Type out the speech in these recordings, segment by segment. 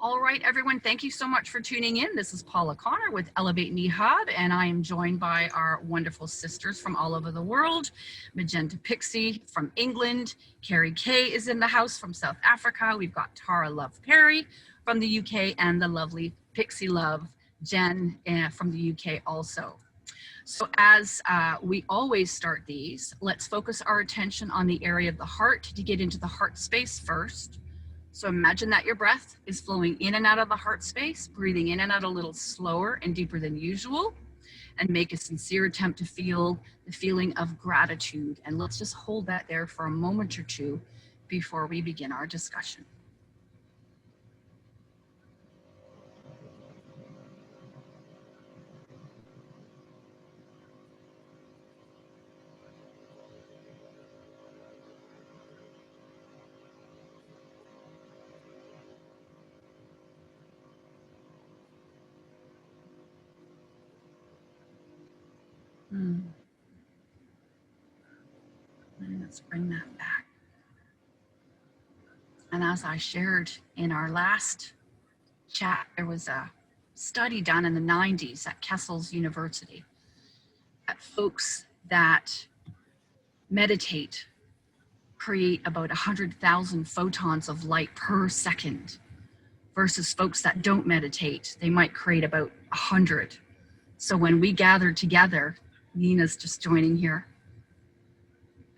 All right, everyone, thank you so much for tuning in. This is Paula Connor with Elevate Knee Hub, and I am joined by our wonderful sisters from all over the world. Magenta Pixie from England, Carrie Kay is in the house from South Africa. We've got Tara Love Perry from the UK, and the lovely Pixie Love Jen from the UK also. So as we always start these, let's focus our attention on the area of the heart to get into the heart space first. So imagine that your breath is flowing in and out of the heart space, breathing in and out a little slower and deeper than usual, and make a sincere attempt to feel the feeling of gratitude. And let's just hold that there for a moment or two before we begin our discussion. And let's bring that back. And as I shared in our last chat, there was a study done in the 90s at Kessel's University that folks that meditate create about 100,000 photons of light per second versus folks that don't meditate, they might create about 100. So when we gather together, Nina's just joining here.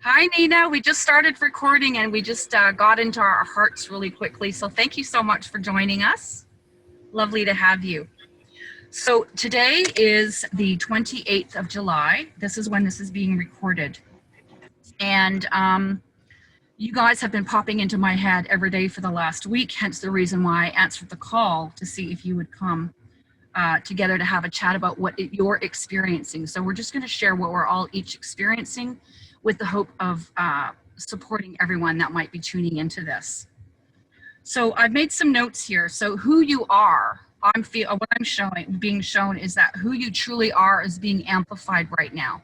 Hi, Nina. We just started recording and we just got into our hearts really quickly. So thank you so much for joining us. Lovely to have you. So today is the 28th of July. This is when this is being recorded. And you guys have been popping into my head every day for the last week, hence the reason why I answered the call to see if you would come together to have a chat about what you're experiencing. So we're just going to share what we're all each experiencing with the hope of supporting everyone that might be tuning into this. So I've made some notes here. So who you are, what I'm being shown is that who you truly are is being amplified right now,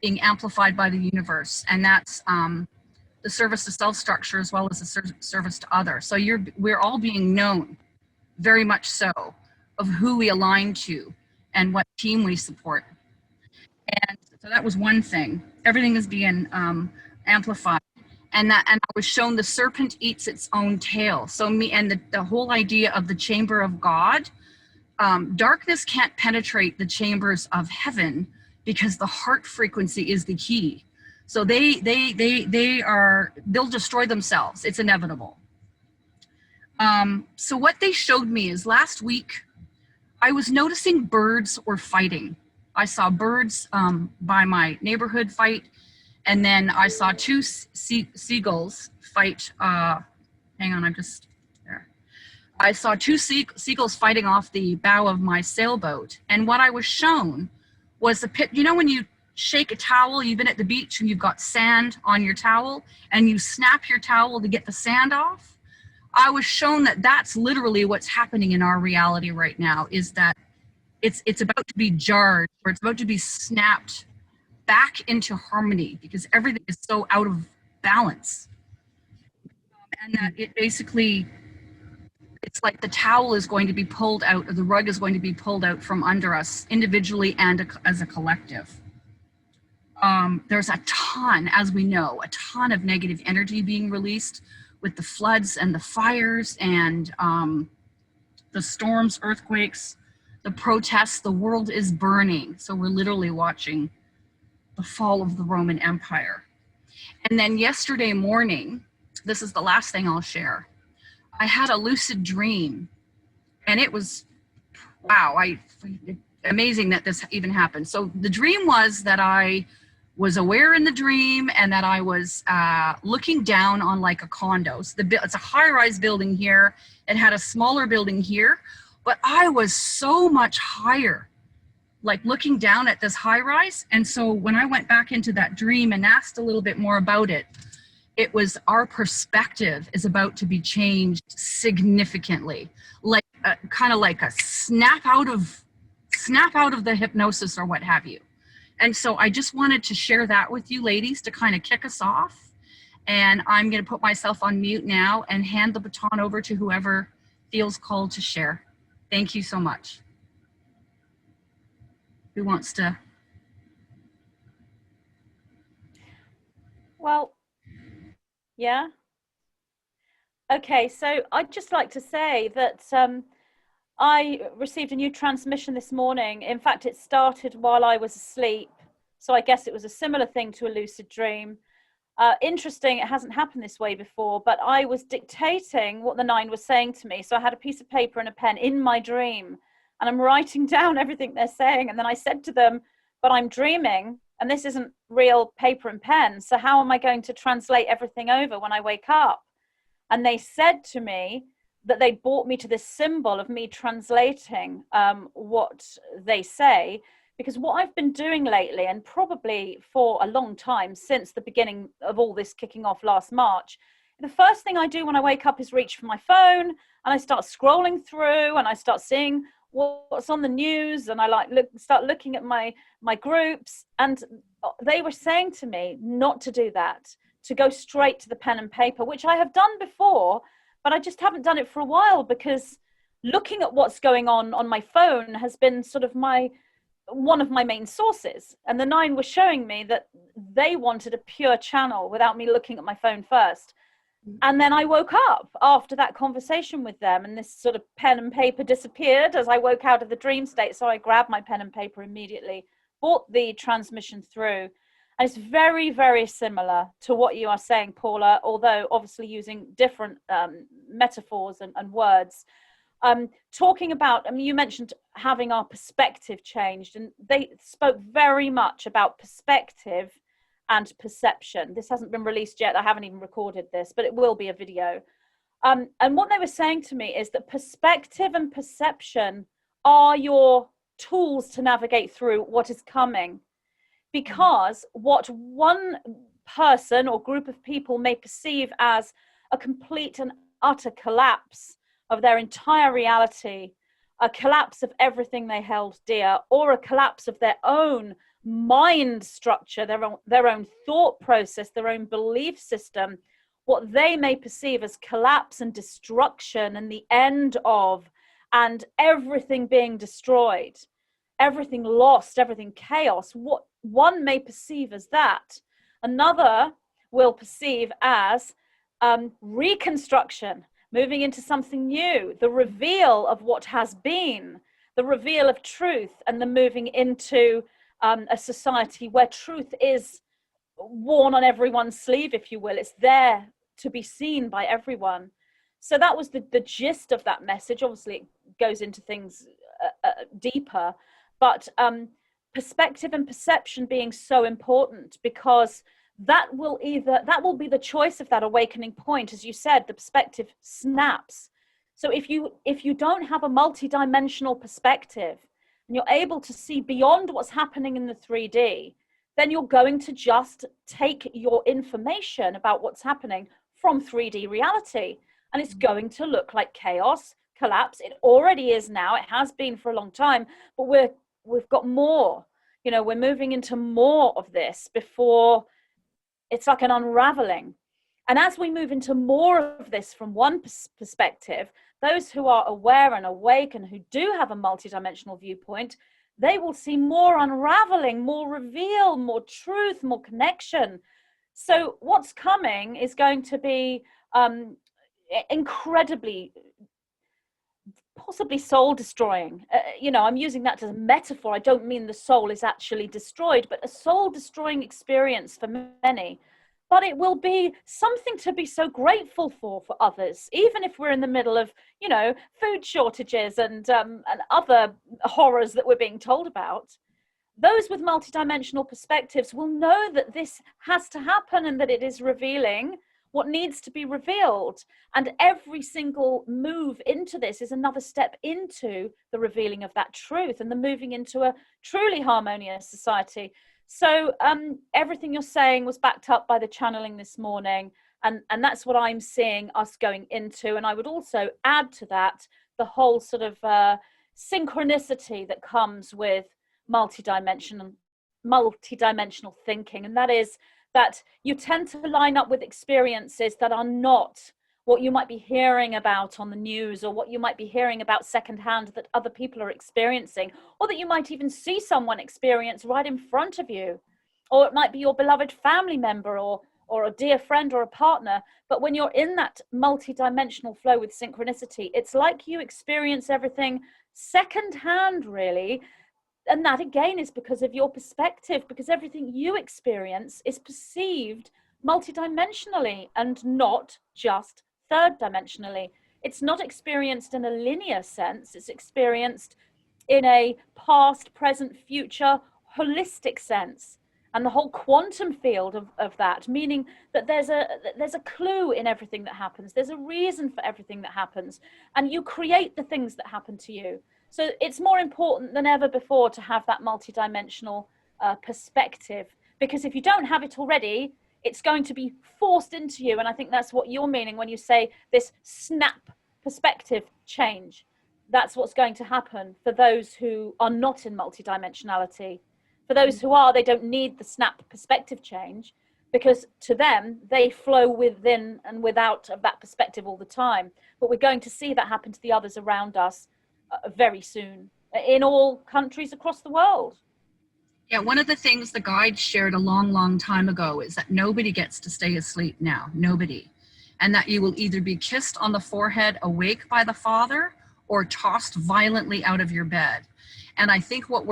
being amplified by the universe. And that's the service to self structure as well as the service to others. So we're all being known, very much so, of who we align to and what team we support. And so that was one thing. Everything is being amplified. And I was shown the serpent eats its own tail. So the whole idea of the chamber of God, darkness can't penetrate the chambers of heaven because the heart frequency is the key. So they'll destroy themselves. It's inevitable. So what they showed me is last week, I was noticing birds were fighting. I saw birds by my neighborhood fight, and then I saw two seagulls fight. Hang on, I'm just there. I saw two seagulls fighting off the bow of my sailboat, and what I was shown was the pit. You know when you shake a towel, you've been at the beach and you've got sand on your towel, and you snap your towel to get the sand off? I was shown that that's literally what's happening in our reality right now, is that it's about to be jarred, or it's about to be snapped back into harmony because everything is so out of balance. And that it basically, it's like the towel is going to be pulled out, or the rug is going to be pulled out from under us individually and as a collective. There's a ton, as we know, a ton of negative energy being released with the floods and the fires and the storms, earthquakes, the protests. The world is burning. So we're literally watching the fall of the Roman Empire. And then yesterday morning, this is the last thing I'll share, I had a lucid dream, and it was, wow, amazing that this even happened. So the dream was that I was aware in the dream and that I was looking down on like a condo. So it's a high-rise building here. It had a smaller building here, but I was so much higher, like looking down at this high-rise. And so when I went back into that dream and asked a little bit more about it, it was our perspective is about to be changed significantly, like kind of like a snap out of the hypnosis or what have you. And so I just wanted to share that with you ladies to kind of kick us off. And I'm going to put myself on mute now and hand the baton over to whoever feels called to share. Thank you so much. Who wants to? Well, yeah. Okay, so I'd just like to say that I received a new transmission this morning. In fact, it started while I was asleep. So I guess it was a similar thing to a lucid dream. Interesting, it hasn't happened this way before, but I was dictating what the nine was saying to me. So I had a piece of paper and a pen in my dream, and I'm writing down everything they're saying. And then I said to them, but I'm dreaming, and this isn't real paper and pen. So how am I going to translate everything over when I wake up? And they said to me that they brought me to this symbol of me translating what they say, because what I've been doing lately, and probably for a long time since the beginning of all this kicking off last March, the first thing I do when I wake up is reach for my phone, and I start scrolling through, and I start seeing what's on the news, and I start looking at my groups. And they were saying to me not to do that, to go straight to the pen and paper, which I have done before, but I just haven't done it for a while, because looking at what's going on my phone has been sort of one of my main sources. And the nine was showing me that they wanted a pure channel without me looking at my phone first. And then I woke up after that conversation with them, and this sort of pen and paper disappeared as I woke out of the dream state. So I grabbed my pen and paper immediately, brought the transmission through. And it's very, very similar to what you are saying, Paula, although obviously using different metaphors and words. Talking about, I mean, you mentioned having our perspective changed, and they spoke very much about perspective and perception. This hasn't been released yet. I haven't even recorded this, but it will be a video. And what they were saying to me is that perspective and perception are your tools to navigate through what is coming. Because what one person or group of people may perceive as a complete and utter collapse of their entire reality, a collapse of everything they held dear, or a collapse of their own mind structure, their own thought process, their own belief system, what they may perceive as collapse and destruction and the end of, and everything being destroyed, everything lost, everything chaos, what one may perceive as that, another will perceive as reconstruction, moving into something new, the reveal of what has been, the reveal of truth, and the moving into a society where truth is worn on everyone's sleeve, if you will. It's there to be seen by everyone. So that was the gist of that message. Obviously, it goes into things deeper, but perspective and perception being so important, because that will be the choice of that awakening point. As you said, the perspective snaps. So if you don't have a multi-dimensional perspective and you're able to see beyond what's happening in the 3D, then you're going to just take your information about what's happening from 3D reality, and it's going to look like chaos, collapse. It already is now. It has been for a long time, but we've got more. You know, we're moving into more of this before it's like an unraveling. And as we move into more of this from one perspective, those who are aware and awake and who do have a multidimensional viewpoint, they will see more unraveling, more reveal, more truth, more connection. So what's coming is going to be incredibly, possibly soul destroying. You know, I'm using that as a metaphor. I don't mean the soul is actually destroyed, but a soul destroying experience for many. But it will be something to be so grateful for others, even if we're in the middle of, you know, food shortages and other horrors that we're being told about. Those with multidimensional perspectives will know that this has to happen and that it is revealing what needs to be revealed. And every single move into this is another step into the revealing of that truth and the moving into a truly harmonious society. So everything you're saying was backed up by the channeling this morning. And that's what I'm seeing us going into. And I would also add to that the whole sort of synchronicity that comes with multidimensional thinking. And that is that you tend to line up with experiences that are not what you might be hearing about on the news, or what you might be hearing about secondhand that other people are experiencing, or that you might even see someone experience right in front of you. Or it might be your beloved family member, or a dear friend or a partner. But when you're in that multi-dimensional flow with synchronicity, it's like you experience everything secondhand, really. And that again is because of your perspective, because everything you experience is perceived multidimensionally and not just third dimensionally. It's not experienced in a linear sense, it's experienced in a past, present, future, holistic sense. And the whole quantum field of that, meaning that there's a clue in everything that happens. There's a reason for everything that happens. And you create the things that happen to you. So it's more important than ever before to have that multidimensional perspective, because if you don't have it already, it's going to be forced into you. And I think that's what you're meaning when you say this snap perspective change. That's what's going to happen for those who are not in multidimensionality. For those who are, they don't need the snap perspective change, because to them, they flow within and without of that perspective all the time. But we're going to see that happen to the others around us very soon in all countries across the world. Yeah, one of the things the guide shared a long time ago is that nobody gets to stay asleep now, nobody. And that you will either be kissed on the forehead awake by the Father or tossed violently out of your bed. And I think what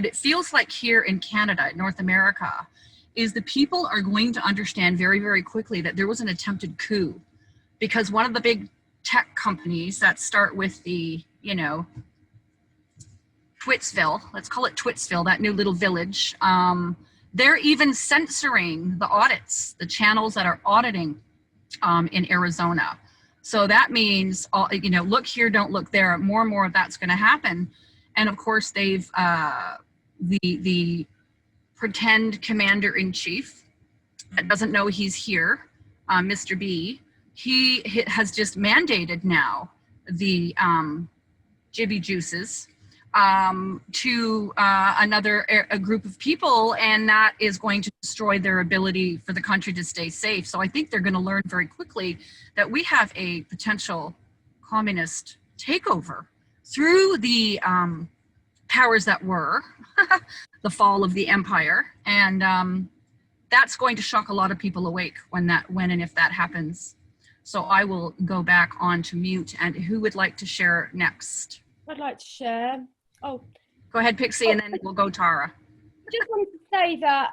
it feels like here in Canada, North America, is the people are going to understand very quickly that there was an attempted coup, because one of the big tech companies that start with the, Twitsville, let's call it Twitsville, that new little village, they're even censoring the audits, the channels that are auditing in Arizona. So that means, look here, don't look there. More and more of that's going to happen. And of course, they've the pretend commander-in-chief that doesn't know he's here, Mr. B, he has just mandated now the jibby juices to a group of people, and that is going to destroy their ability for the country to stay safe. So I think they're going to learn very quickly that we have a potential communist takeover through the powers that were, the fall of the empire, and that's going to shock a lot of people awake when and if that happens. So I will go back on to mute, and who would like to share next? I'd like to share. Oh, go ahead, Pixie, and then we'll go Tara. I just wanted to say that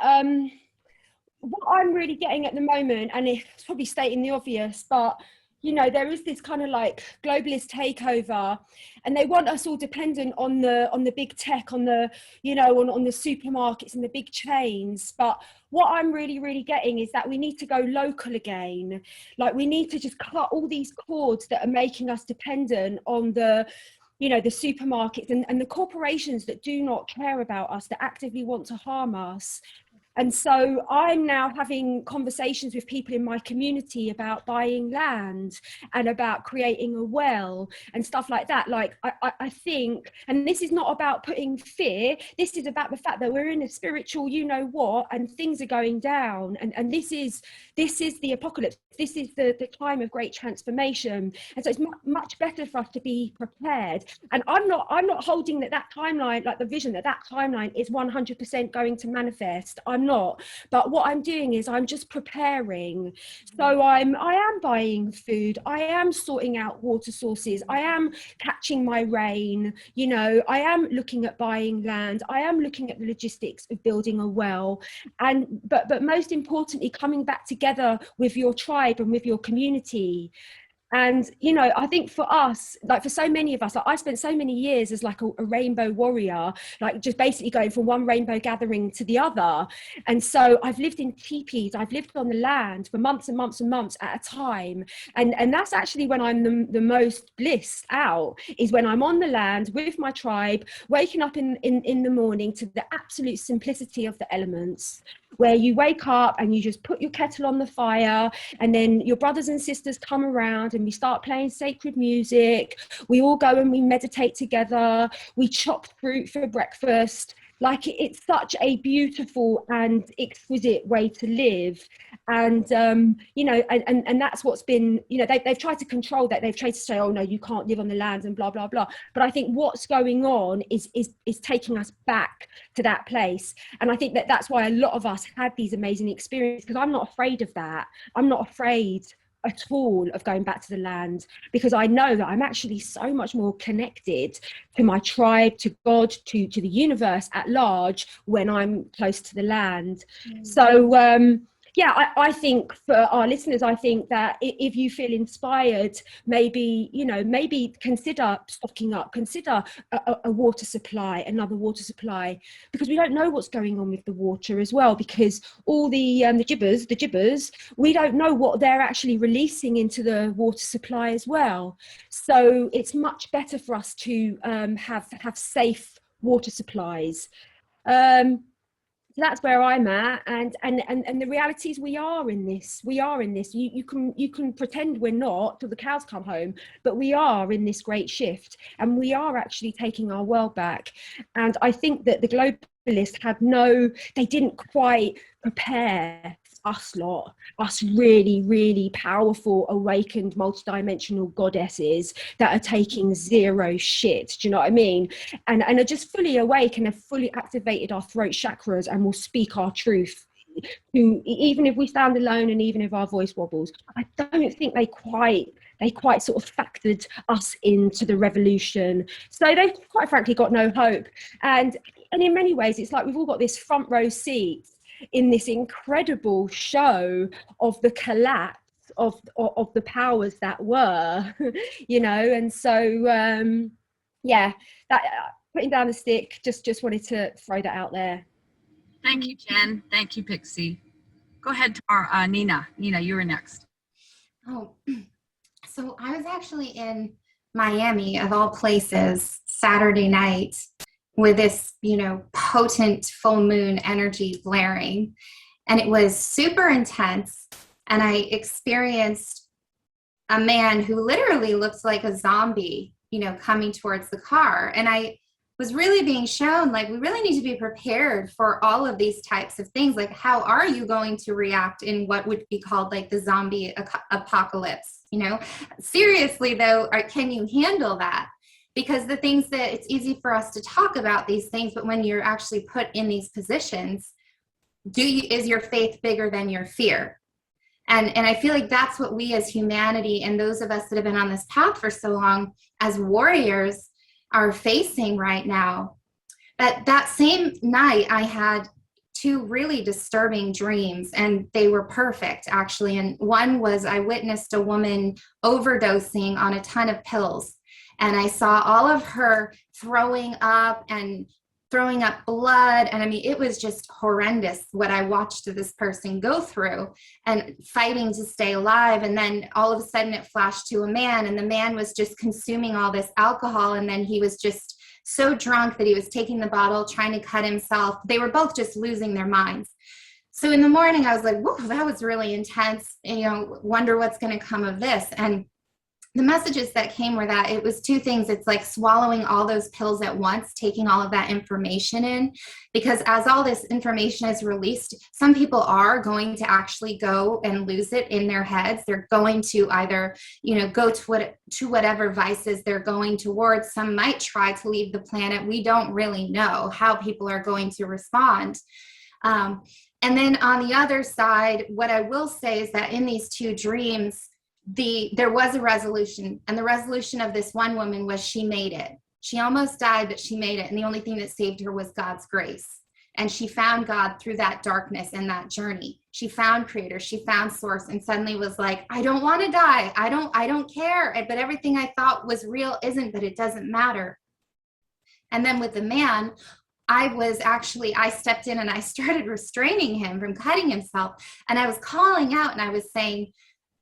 what I'm really getting at the moment, and it's probably stating the obvious, but there is this kind of like globalist takeover, and they want us all dependent on the big tech, on the on the supermarkets and the big chains. But what I'm really getting is that we need to go local again. Like, we need to just cut all these cords that are making us dependent on the the supermarkets and the corporations that do not care about us, that actively want to harm us. And so I'm now having conversations with people in my community about buying land and about creating a well and stuff like that. Like, I think, and this is not about putting fear, this is about the fact that we're in a spiritual and things are going down, and this is the apocalypse. This is the time of great transformation. And so it's much better for us to be prepared. And I'm not holding that timeline, like the vision that timeline is 100% going to manifest. I'm not. But what I'm doing is I'm just preparing. So I am buying food. I am sorting out water sources. I am catching my rain. I am looking at buying land. I am looking at the logistics of building a well. But most importantly, coming back together with your tribe and with your community. And I think for us, like for so many of us, like I spent so many years as like a rainbow warrior, like just basically going from one rainbow gathering to the other. And so I've lived in teepees, I've lived on the land for months and months and months at a time. And that's actually when I'm the most blissed out, is when I'm on the land with my tribe, waking up in the morning to the absolute simplicity of the elements, where you wake up and you just put your kettle on the fire, and then your brothers and sisters come around and we start playing sacred music. We all go and we meditate together. We chop fruit for breakfast. Like it's such a beautiful and exquisite way to live. And you know, and that's what's been, you know, they've tried to control that. They've tried to say, oh no, you can't live on the land and blah blah blah. But I think what's going on is taking us back to that place. And I think that that's why a lot of us had these amazing experiences, because I'm not afraid of that. I'm not afraid at all of going back to the land, because I know that I'm actually so much more connected to my tribe, to God, to the universe at large when I'm close to the land. So yeah, I think for our listeners, I think that if you feel inspired, maybe, you know, maybe consider stocking up, consider a water supply, another water supply, because we don't know what's going on with the water as well, because all the gibbers, we don't know what they're actually releasing into the water supply as well. So it's much better for us to have safe water supplies. So that's where I'm at, and the reality is we are in this. You can pretend we're not till the cows come home, but we are in this great shift, and we are actually taking our world back. And I think that the globalists they didn't quite prepare us really powerful, awakened, multidimensional goddesses that are taking zero shit. Do you know what I mean? And are just fully awake and have fully activated our throat chakras and will speak our truth. Even if we stand alone and even if our voice wobbles, I don't think they quite sort of factored us into the revolution. So they've quite frankly got no hope. And in many ways, it's like we've all got this front row seat in this incredible show of the collapse of the powers that were, you know. And so yeah, that putting down the stick, just wanted to throw that out there. Thank you, Jen. Thank you, Pixie. Go ahead, Nina. Nina, you were next. Oh, so I was actually in Miami, of all places, Saturday night, with this, you know, potent full moon energy blaring. And it was super intense. And I experienced a man who literally looked like a zombie, you know, coming towards the car. And I was really being shown, like, we really need to be prepared for all of these types of things. Like, how are you going to react in what would be called like the zombie apocalypse? You know, seriously though, can you handle that? Because the things that it's easy for us to talk about these things, but when you're actually put in these positions, is your faith bigger than your fear? And I feel like that's what we as humanity, and those of us that have been on this path for so long as warriors, are facing right now. That same night, I had two really disturbing dreams, and they were perfect actually. And one was I witnessed a woman overdosing on a ton of pills. And I saw all of her throwing up blood. And I mean, it was just horrendous what I watched this person go through and fighting to stay alive. And then all of a sudden it flashed to a man, and the man was just consuming all this alcohol. And then he was just so drunk that he was taking the bottle, trying to cut himself. They were both just losing their minds. So in the morning, I was like, whoa, that was really intense. And, you know, wonder what's going to come of this. And the messages that came were that it was two things. It's like swallowing all those pills at once, taking all of that information in, because as all this information is released, some people are going to actually go and lose it in their heads. They're going to either, you know, go to whatever vices they're going towards. Some might try to leave the planet. We don't really know how people are going to respond. And then on the other side, what I will say is that in these two dreams, there was a resolution, and the resolution of this one woman was she made it. She almost died, but she made it. And the only thing that saved her was God's grace. And she found God through that darkness and that journey. She found Creator, she found Source, and suddenly was like, I don't want to die. I don't care. But everything I thought was real isn't, but it doesn't matter. And then with the man, I stepped in and I started restraining him from cutting himself. And I was calling out and I was saying,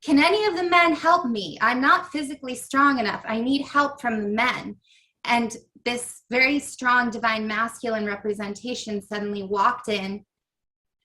can any of the men help me? I'm not physically strong enough. I need help from the men. And this very strong divine masculine representation suddenly walked in,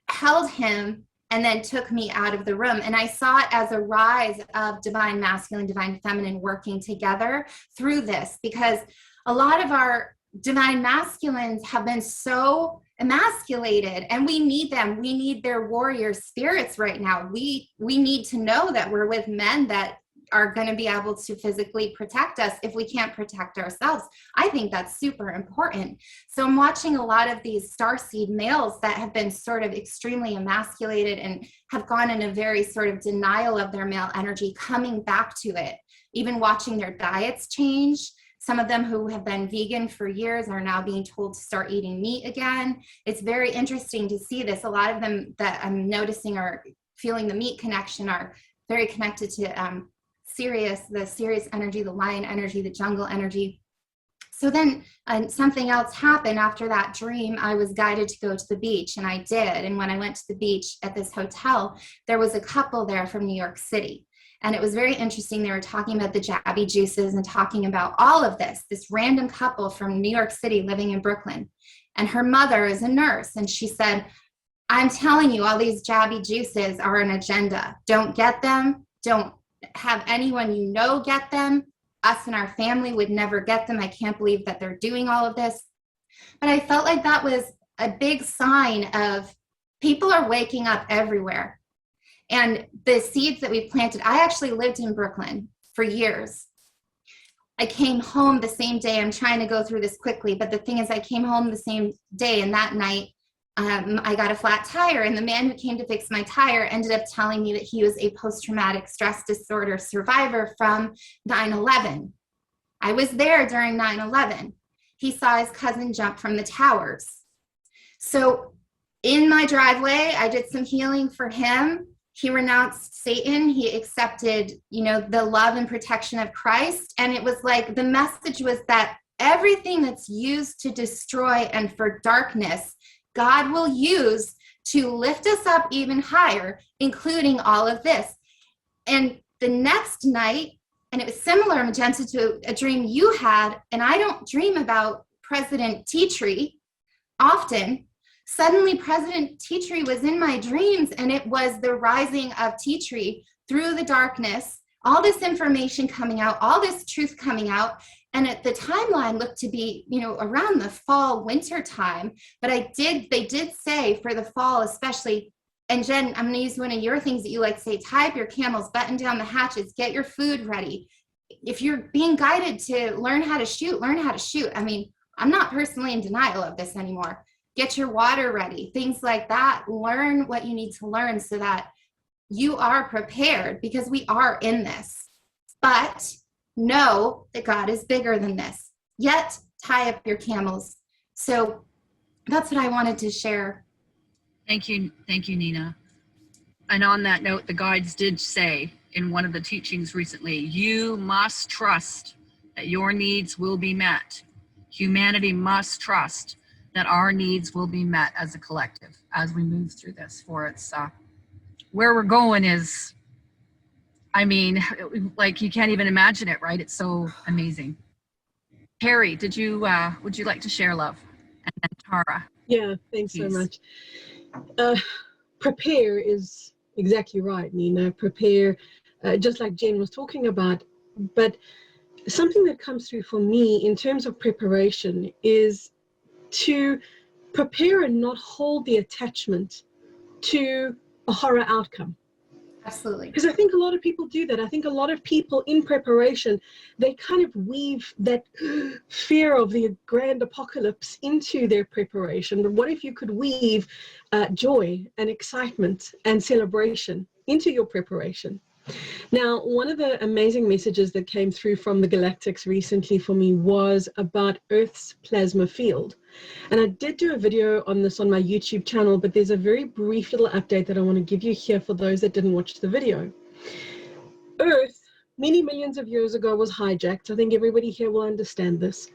held him, and then took me out of the room. And I saw it as a rise of divine masculine, divine feminine working together through this, because a lot of our divine masculines have been so emasculated, and we need them. We need their warrior spirits right now. We need to know that we're with men that are going to be able to physically protect us if we can't protect ourselves. I think that's super important. So I'm watching a lot of these starseed males that have been sort of extremely emasculated and have gone in a very sort of denial of their male energy, coming back to it, even watching their diets change. Some of them who have been vegan for years are now being told to start eating meat again. It's very interesting to see this. A lot of them that I'm noticing are feeling the meat connection are very connected to Sirius, the Sirius energy, the lion energy, the jungle energy. So then something else happened after that dream. I was guided to go to the beach, and I did. And when I went to the beach at this hotel, there was a couple there from New York City. And it was very interesting. They were talking about the jabby juices and talking about all of this random couple from New York City living in Brooklyn. And her mother is a nurse. And she said, I'm telling you, all these jabby juices are an agenda. Don't get them. Don't have anyone you know get them. Us and our family would never get them. I can't believe that they're doing all of this. But I felt like that was a big sign of people are waking up everywhere. And the seeds that we planted, I actually lived in Brooklyn for years. I came home the same day. I'm trying to go through this quickly, but the thing is, I came home the same day, and that night I got a flat tire, and the man who came to fix my tire ended up telling me that he was a post-traumatic stress disorder survivor from 9/11. I was there during 9/11. He saw his cousin jump from the towers. So in my driveway, I did some healing for him. He renounced Satan. He accepted, the love and protection of Christ. And it was like the message was that everything that's used to destroy and for darkness, God will use to lift us up even higher, including all of this. And the next night, and it was similar, Magenta, to a dream you had, and I don't dream about President Tea Tree often. Suddenly, President Tea Tree was in my dreams, and it was the rising of Tea Tree through the darkness, all this information coming out, all this truth coming out. And the timeline looked to be, around the fall, winter time. But they did say for the fall, especially, and Jen, I'm going to use one of your things that you like to say, tie up your camels, button down the hatches, get your food ready. If you're being guided to learn how to shoot, learn how to shoot. I mean, I'm not personally in denial of this anymore. Get your water ready, things like that. Learn what you need to learn so that you are prepared, because we are in this. But know that God is bigger than this. Yet tie up your camels. So that's what I wanted to share. Thank you, Nina. And on that note, the guides did say in one of the teachings recently, you must trust that your needs will be met. Humanity must trust that our needs will be met as a collective as we move through this. For it's where we're going is, I mean, like you can't even imagine it, right? It's so amazing. Carrie, would you like to share, love? And then Tara. Yeah, thanks please. so much. Prepare is exactly right, Nina. Prepare, just like Jen was talking about. But something that comes through for me in terms of preparation is to prepare and not hold the attachment to a horror outcome. Absolutely. Because I think a lot of people do that. I think a lot of people in preparation, they kind of weave that fear of the grand apocalypse into their preparation. But what if you could weave joy and excitement and celebration into your preparation? Now, one of the amazing messages that came through from the Galactics recently for me was about Earth's plasma field. And I did do a video on this on my YouTube channel, but there's a very brief little update that I want to give you here for those that didn't watch the video. Earth, many millions of years ago, was hijacked. I think everybody here will understand this.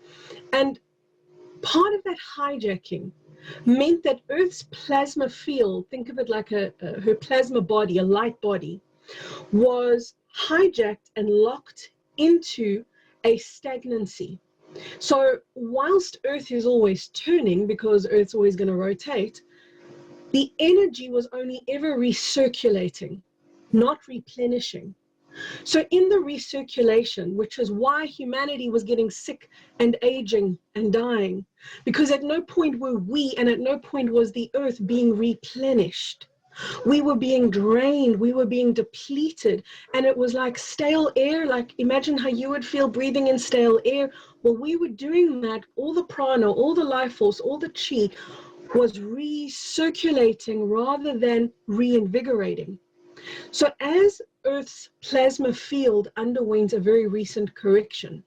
And part of that hijacking meant that Earth's plasma field, think of it like her plasma body, a light body, was hijacked and locked into a stagnancy. So whilst Earth is always turning, because Earth's always going to rotate, the energy was only ever recirculating, not replenishing. So in the recirculation, which is why humanity was getting sick and aging and dying, because at no point were we, and at no point was the earth being replenished. We were being drained, we were being depleted, and it was like stale air. Like imagine how you would feel breathing in stale air. Well, we were doing that. All the prana, all the life force, all the chi was recirculating rather than reinvigorating. So as Earth's plasma field underwent a very recent correction,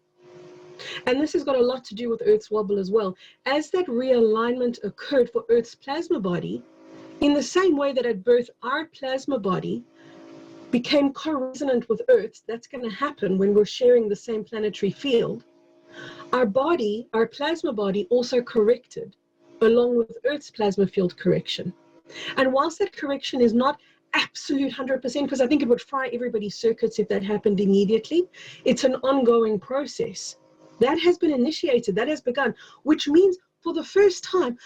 and this has got a lot to do with Earth's wobble as well, as that realignment occurred for Earth's plasma body, in the same way that at birth our plasma body became co-resonant with Earth's, that's going to happen when we're sharing the same planetary field, our body, our plasma body also corrected along with Earth's plasma field correction. And whilst that correction is not absolute 100%, because I think it would fry everybody's circuits if that happened immediately, it's an ongoing process. That has been initiated, that has begun, which means for the first time,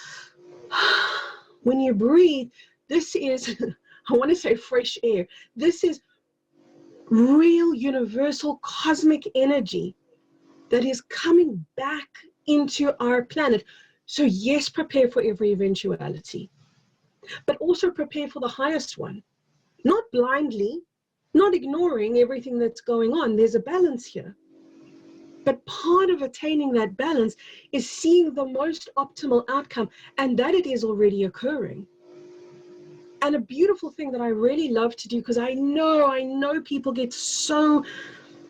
when you breathe, this is, I want to say fresh air, this is real universal cosmic energy that is coming back into our planet. So yes, prepare for every eventuality, but also prepare for the highest one. Not blindly, not ignoring everything that's going on. There's a balance here. But part of attaining that balance is seeing the most optimal outcome, and that it is already occurring. And a beautiful thing that I really love to do, because I know people get so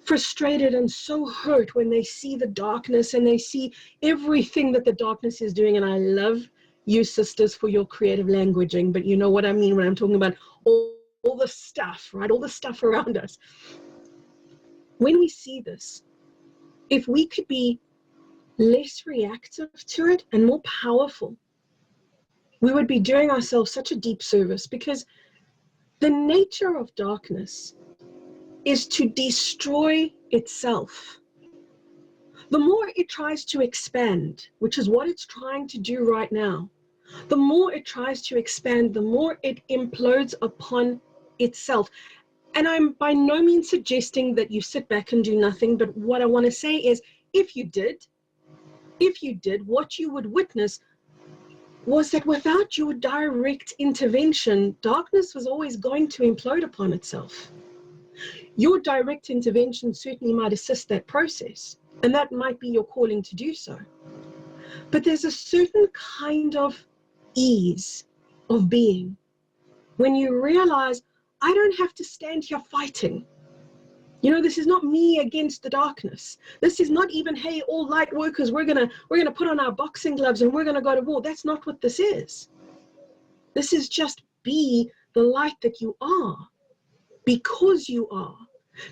frustrated and so hurt when they see the darkness and they see everything that the darkness is doing. And I love you sisters for your creative languaging, but you know what I mean when I'm talking about all the stuff, right? All the stuff around us. When we see this, if we could be less reactive to it and more powerful, we would be doing ourselves such a deep service, because the nature of darkness is to destroy itself. The more it tries to expand, which is what it's trying to do right now, the more it tries to expand, the more it implodes upon itself. And I'm by no means suggesting that you sit back and do nothing, but what I want to say is, if you did, what you would witness was that without your direct intervention, darkness was always going to implode upon itself. Your direct intervention certainly might assist that process, and that might be your calling to do so. But there's a certain kind of ease of being when you realize, I don't have to stand here fighting. You know, this is not me against the darkness. This is not even, hey, all light workers, we're gonna put on our boxing gloves and we're gonna go to war. That's not what this is. This is just be the light that you are, because you are,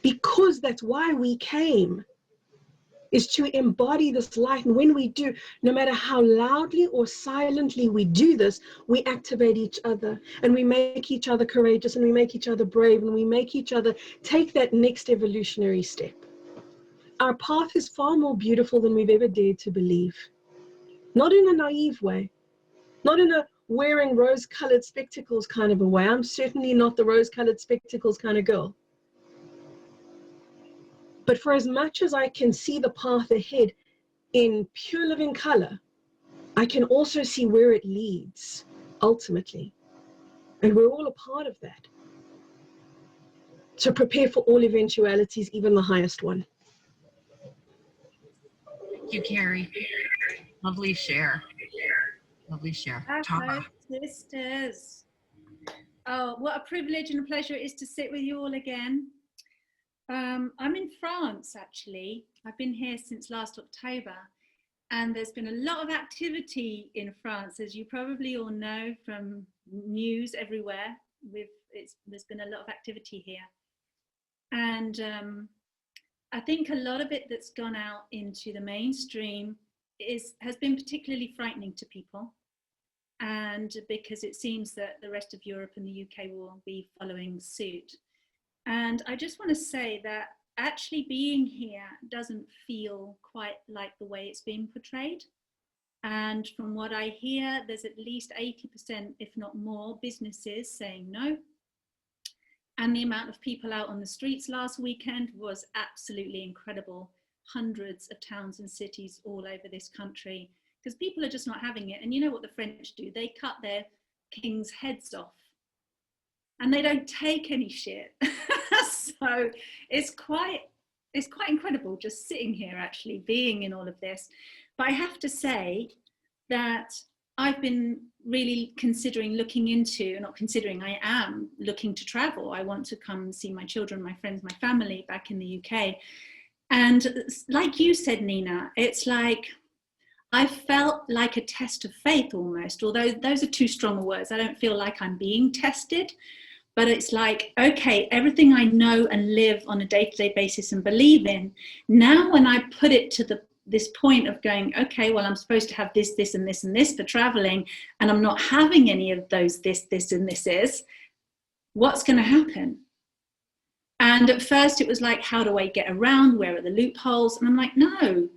because that's why we came, is to embody this light. And when we do, no matter how loudly or silently we do this, we activate each other, and we make each other courageous, and we make each other brave, and we make each other take that next evolutionary step. Our path is far more beautiful than we've ever dared to believe. Not in a naive way, not in a wearing rose-colored spectacles kind of a way. I'm certainly not the rose-colored spectacles kind of girl. But for as much as I can see the path ahead in pure living color, I can also see where it leads, ultimately. And we're all a part of that. So prepare for all eventualities, even the highest one. Thank you, Carrie. Lovely share. Lovely share. Hello, sisters. Oh, what a privilege and a pleasure it is to sit with you all again. I'm in France, actually. I've been here since last October, and there's been a lot of activity in France, as you probably all know from news everywhere. There's been a lot of activity here, and I think a lot of it that's gone out into the mainstream has been particularly frightening to people, and because it seems that the rest of Europe and the UK will be following suit. And I just want to say that actually being here doesn't feel quite like the way it's being portrayed. And from what I hear, there's at least 80%, if not more, businesses saying no. And the amount of people out on the streets last weekend was absolutely incredible. Hundreds of towns and cities all over this country, because people are just not having it. And you know what the French do? They cut their king's heads off and they don't take any shit. So it's quite incredible just sitting here, actually being in all of this. But I have to say that I've been really I am looking to travel. I want to come see my children, my friends, my family back in the UK. And like you said, Nina, it's like I felt like a test of faith almost, although those are too strong words. I don't feel like I'm being tested, but it's like, okay, everything I know and live on a day-to-day basis and believe in, now when I put it to this point of going, okay, well, I'm supposed to have this, this, and this, and this for traveling, and I'm not having any of those, this, and this is, what's going to happen? And at first it was like, how do I get around? Where are the loopholes? And I'm like, no,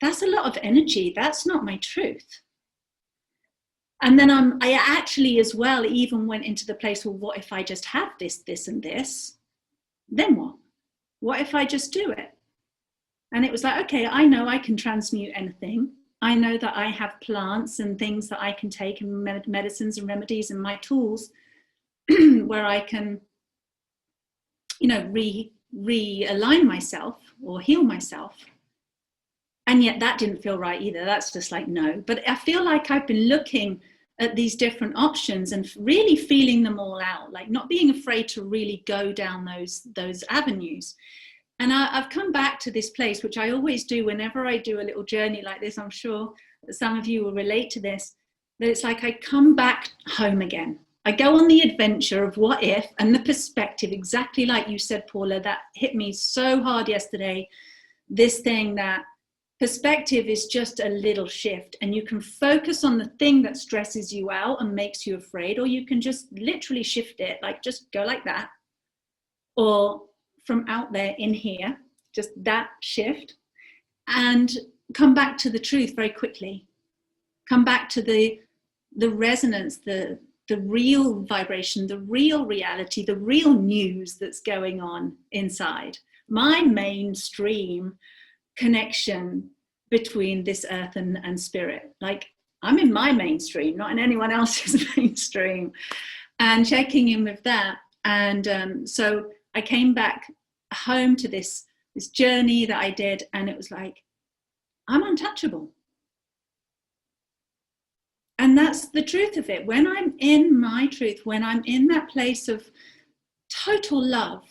that's a lot of energy. That's not my truth. And then I actually as well even went into the place, well, what if I just have this, this, and this? Then what? What if I just do it? And it was like, okay, I know I can transmute anything. I know that I have plants and things that I can take and medicines and remedies and my tools where I can, you know, realign myself or heal myself. And yet that didn't feel right either. That's just like, no. But I feel like I've been looking at these different options and really feeling them all out, like not being afraid to really go down those avenues. And I've come back to this place, which I always do whenever I do a little journey like this. I'm sure that some of you will relate to this, that it's like I come back home again. I go on the adventure of what if, and the perspective, exactly like you said, Paula, that hit me so hard yesterday. This thing that perspective is just a little shift, and you can focus on the thing that stresses you out and makes you afraid, or you can just literally shift it, like just go like that, or from out there in here, just that shift, and come back to the truth very quickly. Come back to the resonance, the real vibration, the real reality, the real news that's going on inside. My mainstream connection between this earth and spirit. Like I'm in my mainstream, not in anyone else's mainstream, and checking in with that. And so I came back home to this journey that I did, and it was like, I'm untouchable. And that's the truth of it. When I'm in my truth, when I'm in that place of total love,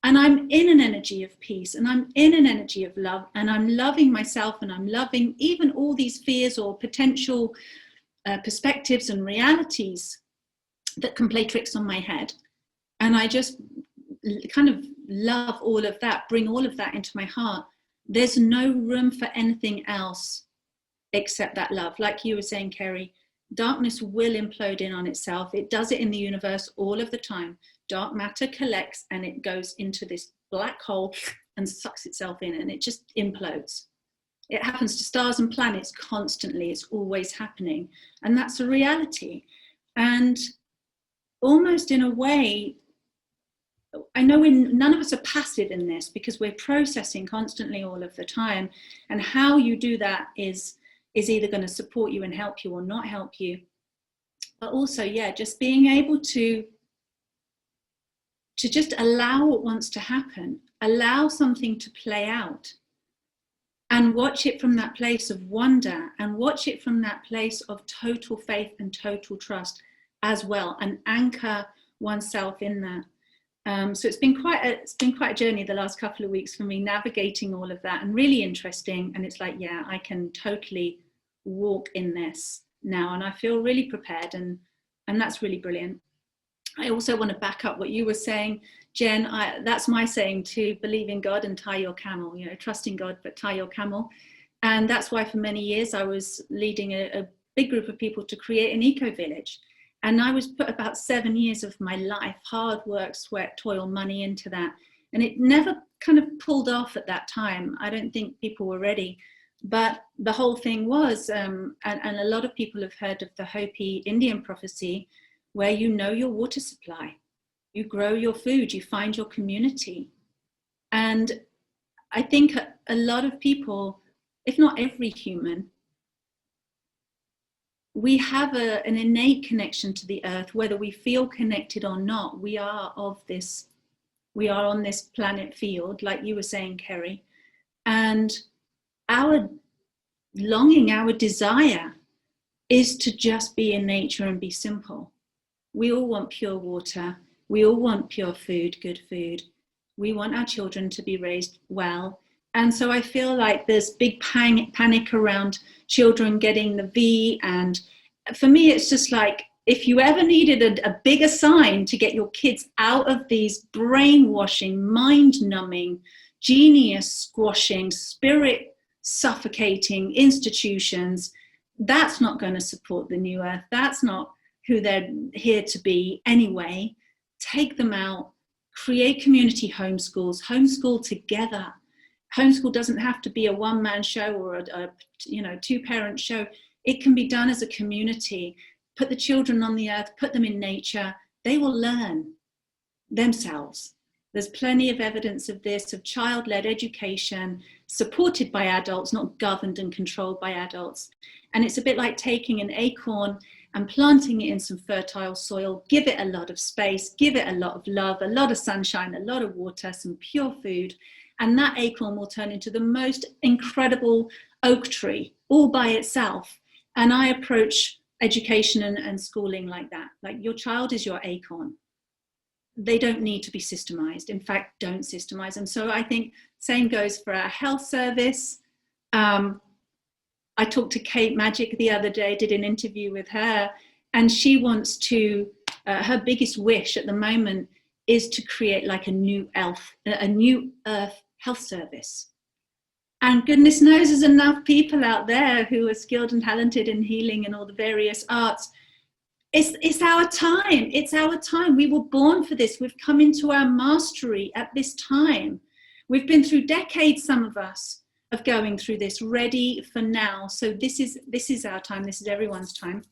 and I'm in an energy of peace, and I'm in an energy of love, and I'm loving myself, and I'm loving even all these fears or potential perspectives and realities that can play tricks on my head. And I just kind of love all of that, bring all of that into my heart. There's no room for anything else except that love. Like you were saying, Kerry, darkness will implode in on itself. It does it in the universe all of the time. Dark matter collects and it goes into this black hole and sucks itself in, and it just implodes. It happens to stars and planets constantly. It's always happening. And that's a reality. And almost in a way, I know none of us are passive in this, because we're processing constantly all of the time. And how you do that is either going to support you and help you or not help you. But also, yeah, just being able to just allow what wants to happen, allow something to play out, and watch it from that place of wonder, and watch it from that place of total faith and total trust as well, and anchor oneself in that. So it's been quite a journey the last couple of weeks for me, navigating all of that, and really interesting. And it's like, yeah, I can totally walk in this now, and I feel really prepared, and that's really brilliant. I also want to back up what you were saying, Jen. That's my saying too: believe in God and tie your camel. You know, trust in God, but tie your camel. And that's why for many years I was leading a big group of people to create an eco-village. And I was put about 7 years of my life, hard work, sweat, toil, money into that. And it never kind of pulled off at that time. I don't think people were ready. But the whole thing was, and a lot of people have heard of the Hopi Indian prophecy, where you know your water supply. you grow your food, you find your community. And I think a lot of people, if not every human, we have an innate connection to the earth, whether we feel connected or not. We are on this planet field, like you were saying, Kerry. And our longing, our desire is to just be in nature and be simple. We all want pure water. We all want pure food, good food. We want our children to be raised well. And so I feel like there's big panic around children getting the V. And for me, it's just like, if you ever needed a bigger sign to get your kids out of these brainwashing, mind-numbing, genius squashing, spirit suffocating institutions, that's not going to support the new earth. That's not who they're here to be anyway. Take them out, create community homeschools, homeschool together. Homeschool doesn't have to be a one-man show or a two-parent show. It can be done as a community. Put the children on the earth, put them in nature. They will learn themselves. There's plenty of evidence of this, of child-led education, supported by adults, not governed and controlled by adults. And it's a bit like taking an acorn and planting it in some fertile soil, give it a lot of space, give it a lot of love, a lot of sunshine, a lot of water, some pure food, and that acorn will turn into the most incredible oak tree all by itself. And I approach education and schooling like that. Like, your child is your acorn. They don't need to be systemized. In fact, don't systemize them. So I think same goes for our health service. I talked to Kate Magic the other day, did an interview with her, and she wants to, her biggest wish at the moment is to create like a new earth health service. And goodness knows there's enough people out there who are skilled and talented in healing and all the various arts. It's our time. It's our time. We were born for this. We've come into our mastery at this time. We've been through decades, some of us, of going through this, ready for now. So this is our time. This is everyone's time.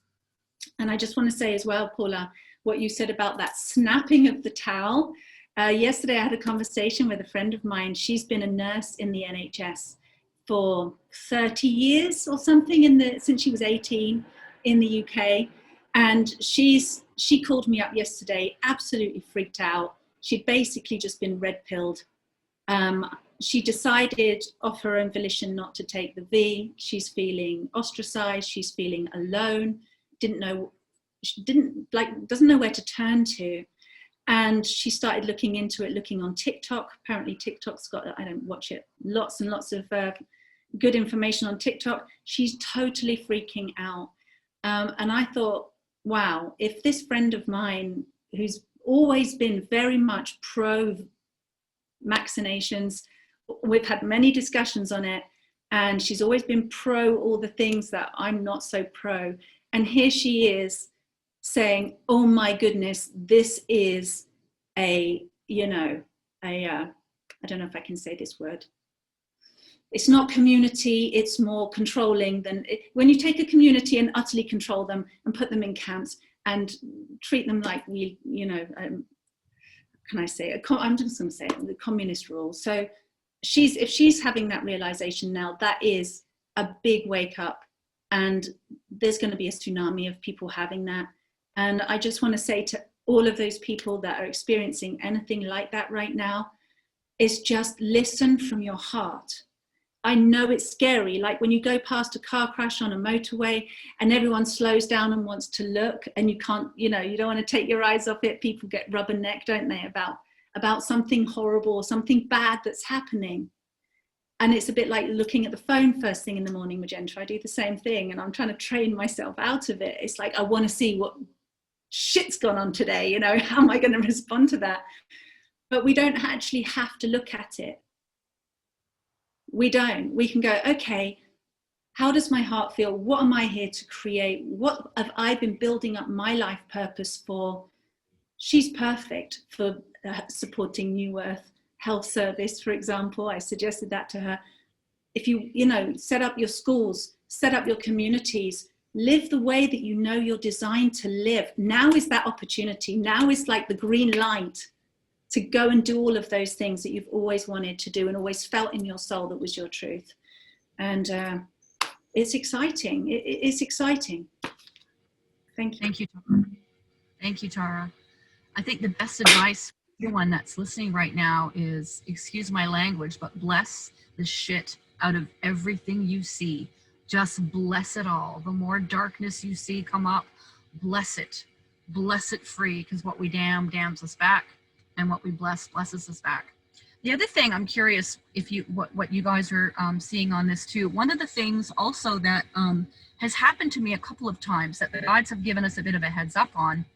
And I just want to say as well, Paula, what you said about that snapping of the towel. Yesterday, I had a conversation with a friend of mine. She's been a nurse in the NHS for 30 years or something since she was 18 in the UK. And she called me up yesterday, absolutely freaked out. She'd basically just been red-pilled. She decided of her own volition not to take the V. She's feeling ostracized. She's feeling alone. Doesn't know where to turn to. And she started looking into it, looking on TikTok. Apparently TikTok's got, I don't watch it, lots and lots of good information on TikTok. She's totally freaking out. And I thought, wow, if this friend of mine, who's always been very much pro vaccinations, we've had many discussions on it, and she's always been pro all the things that I'm not so pro. And here she is saying, oh my goodness, this is I don't know if I can say this word. It's not community, it's more controlling than, when you take a community and utterly control them and put them in camps and treat them like can I say it? I'm just going to say it, the communist rule. So if she's having that realization now, that is a big wake up, and there's going to be a tsunami of people having that. And I just want to say to all of those people that are experiencing anything like that right now, is just listen from your heart. I know it's scary, like when you go past a car crash on a motorway and everyone slows down and wants to look, and you can't, you don't want to take your eyes off it. People get rubberneck, don't they, about something horrible or something bad that's happening. And it's a bit like looking at the phone first thing in the morning, Magenta. I do the same thing, and I'm trying to train myself out of it. It's like, I want to see what shit's gone on today, how am I going to respond to that? But we don't actually have to look at it. We don't. We can go, okay, how does my heart feel? What am I here to create? What have I been building up my life purpose for? She's perfect for supporting New Earth Health Service, for example. I suggested that to her. If you, set up your schools, set up your communities, live the way that you know you're designed to live. Now is that opportunity. Now is like the green light to go and do all of those things that you've always wanted to do and always felt in your soul that was your truth. And it's exciting. It's exciting. Thank you. Thank you, Tara. Thank you, Tara. I think the best advice for everyone that's listening right now is, excuse my language, but bless the shit out of everything you see. Just bless it all. The more darkness you see come up, bless it. Bless it free, because what we damn damns us back, and what we bless blesses us back. The other thing I'm curious if you what you guys are seeing on this too. One of the things also that has happened to me a couple of times that the guides have given us a bit of a heads up on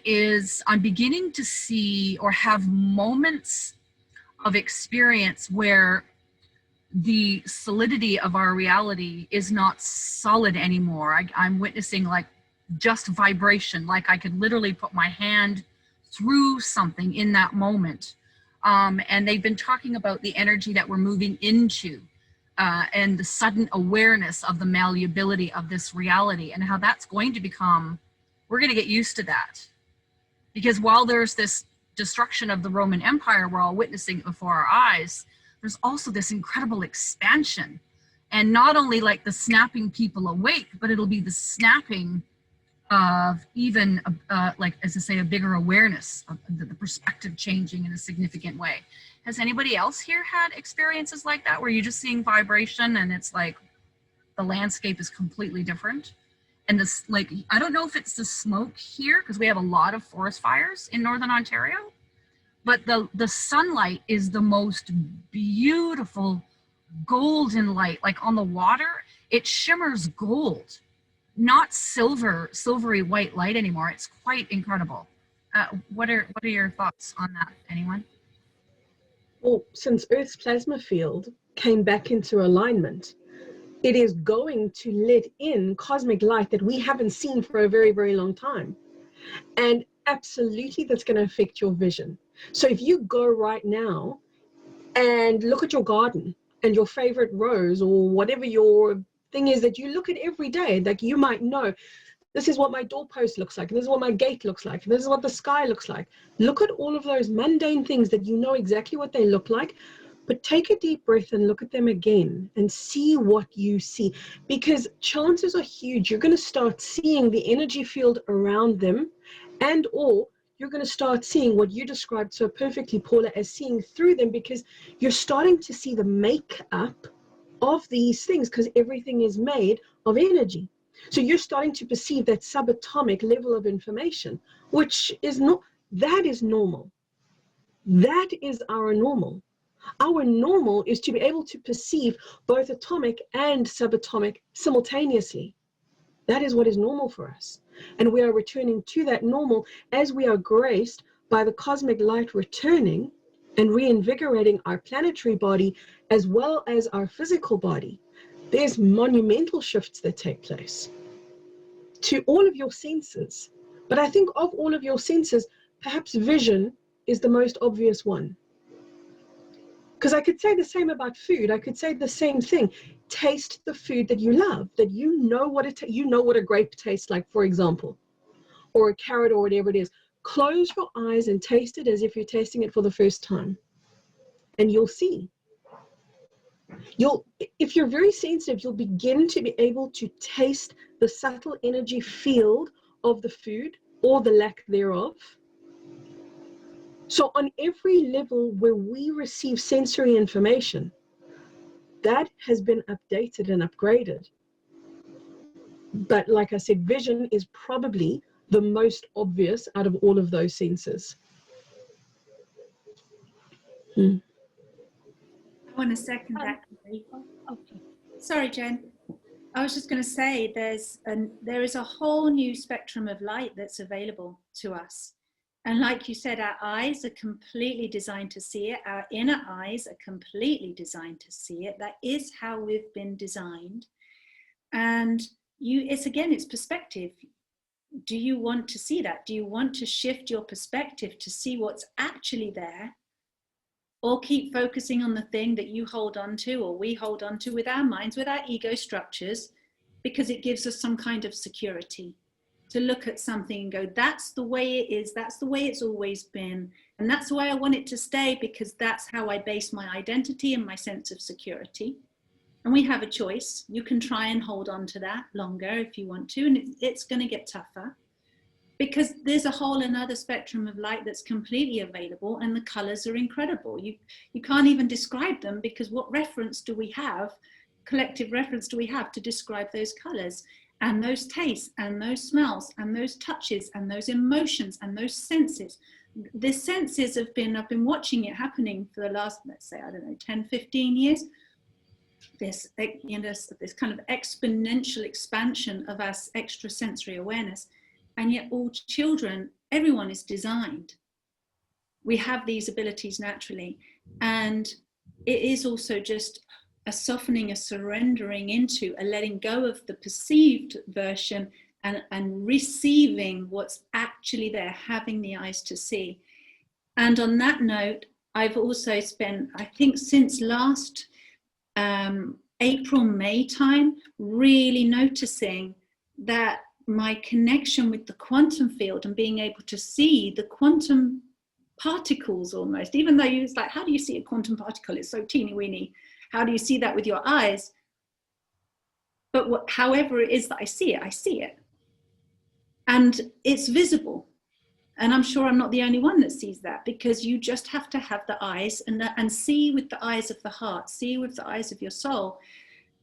is I'm beginning to see or have moments of experience where the solidity of our reality is not solid anymore. I'm witnessing like just vibration, like I could literally put my hand through something in that moment. And they've been talking about the energy that we're moving into and the sudden awareness of the malleability of this reality and how that's going to become, we're going to get used to that. Because while there's this destruction of the Roman Empire, we're all witnessing it before our eyes, there's also this incredible expansion. And not only like the snapping people awake, but it'll be the snapping of even, like, as I say, a bigger awareness of the perspective changing in a significant way. Has anybody else here had experiences like that, where you're just seeing vibration and it's like the landscape is completely different? And this, like, I don't know if it's the smoke here, because we have a lot of forest fires in Northern Ontario, but the sunlight is the most beautiful golden light, like on the water, it shimmers gold, not silvery white light anymore. It's quite incredible. What are your thoughts on that? Anyone? Well, since Earth's plasma field came back into alignment, it is going to let in cosmic light that we haven't seen for a very, very long time. And absolutely that's going to affect your vision. So if you go right now and look at your garden and your favorite rose or whatever your thing is that you look at every day, like you might know, this is what my doorpost looks like, and this is what my gate looks like, and this is what the sky looks like. Look at all of those mundane things that you know exactly what they look like, but take a deep breath and look at them again and see what you see, because chances are huge you're going to start seeing the energy field around them, and or you're going to start seeing what you described so perfectly, Paula, as seeing through them, because you're starting to see the makeup of these things, because everything is made of energy. So you're starting to perceive that subatomic level of information, which is not, that is normal. That is our normal. Our normal is to be able to perceive both atomic and subatomic simultaneously. That is what is normal for us. And we are returning to that normal as we are graced by the cosmic light returning and reinvigorating our planetary body as well as our physical body. There's monumental shifts that take place to all of your senses. But I think of all of your senses, perhaps vision is the most obvious one. Because I could say the same about food. I could say the same thing. Taste the food that you love, that you know what a grape tastes like, for example, or a carrot or whatever it is. Close your eyes and taste it as if you're tasting it for the first time, and you'll see. If you're very sensitive, you'll begin to be able to taste the subtle energy field of the food or the lack thereof. So on every level where we receive sensory information, that has been updated and upgraded. But like I said, vision is probably the most obvious out of all of those senses. I want to second that. Okay. Sorry, Jen. I was just going to say there is a whole new spectrum of light that's available to us. And like you said, our eyes are completely designed to see it. Our inner eyes are completely designed to see it. That is how we've been designed. And it's perspective. Do you want to see that? Do you want to shift your perspective to see what's actually there? Or keep focusing on the thing that you hold on to, or we hold on to with our minds, with our ego structures, because it gives us some kind of security to look at something and go, that's the way it is, that's the way it's always been, and that's the way I want it to stay, because that's how I base my identity and my sense of security. And we have a choice. You can try and hold on to that longer if you want to, and it's going to get tougher, because there's a whole another spectrum of light that's completely available, and the colors are incredible. You can't even describe them, because what reference do we have, collective reference do we have to describe those colors and those tastes and those smells and those touches and those emotions and those senses? The senses have been, I've been watching it happening for the last, let's say, I don't know, 10, 15 years. This, you know, this kind of exponential expansion of our extrasensory awareness. And yet all children, everyone is designed. We have these abilities naturally. And it is also just a softening, a surrendering into, a letting go of the perceived version, and receiving what's actually there, having the eyes to see. And on that note, I've also spent, I think since last April, May time, really noticing that my connection with the quantum field and being able to see the quantum particles almost, even though you was like, how do you see a quantum particle? It's so teeny weeny. How do you see that with your eyes? But however it is that I see it. And it's visible. And I'm sure I'm not the only one that sees that, because you just have to have the eyes and see with the eyes of the heart, see with the eyes of your soul,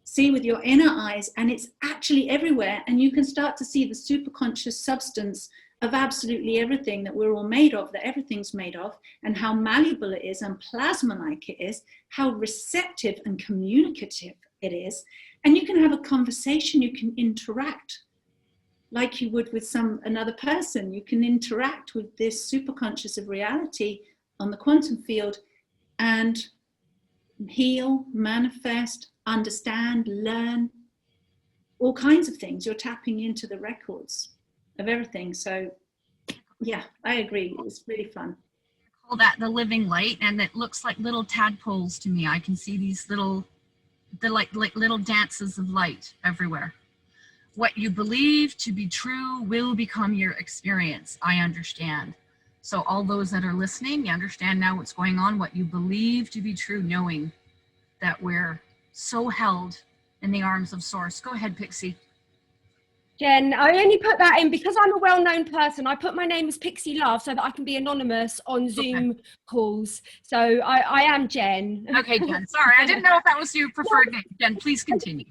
see with your inner eyes, and it's actually everywhere. And you can start to see the superconscious substance of absolutely everything that we're all made of, that everything's made of, and how malleable it is and plasma-like it is, how receptive and communicative it is. And you can have a conversation, you can interact like you would with another person. You can interact with this superconscious of reality on the quantum field and heal, manifest, understand, learn, all kinds of things. You're tapping into the records of everything. So yeah, I agree. It's really fun. I call that the living light, and it looks like little tadpoles to me. I can see these they're like little dances of light everywhere. What you believe to be true will become your experience. I understand. So all those that are listening, you understand now what's going on, what you believe to be true, knowing that we're so held in the arms of Source. Go ahead, Pixie. Jen, I only put that in because I'm a well-known person. I put my name as Pixie Love so that I can be anonymous on Zoom calls. So I am Jen. Okay, Jen. Sorry, I didn't know if that was your preferred name. Jen, please continue.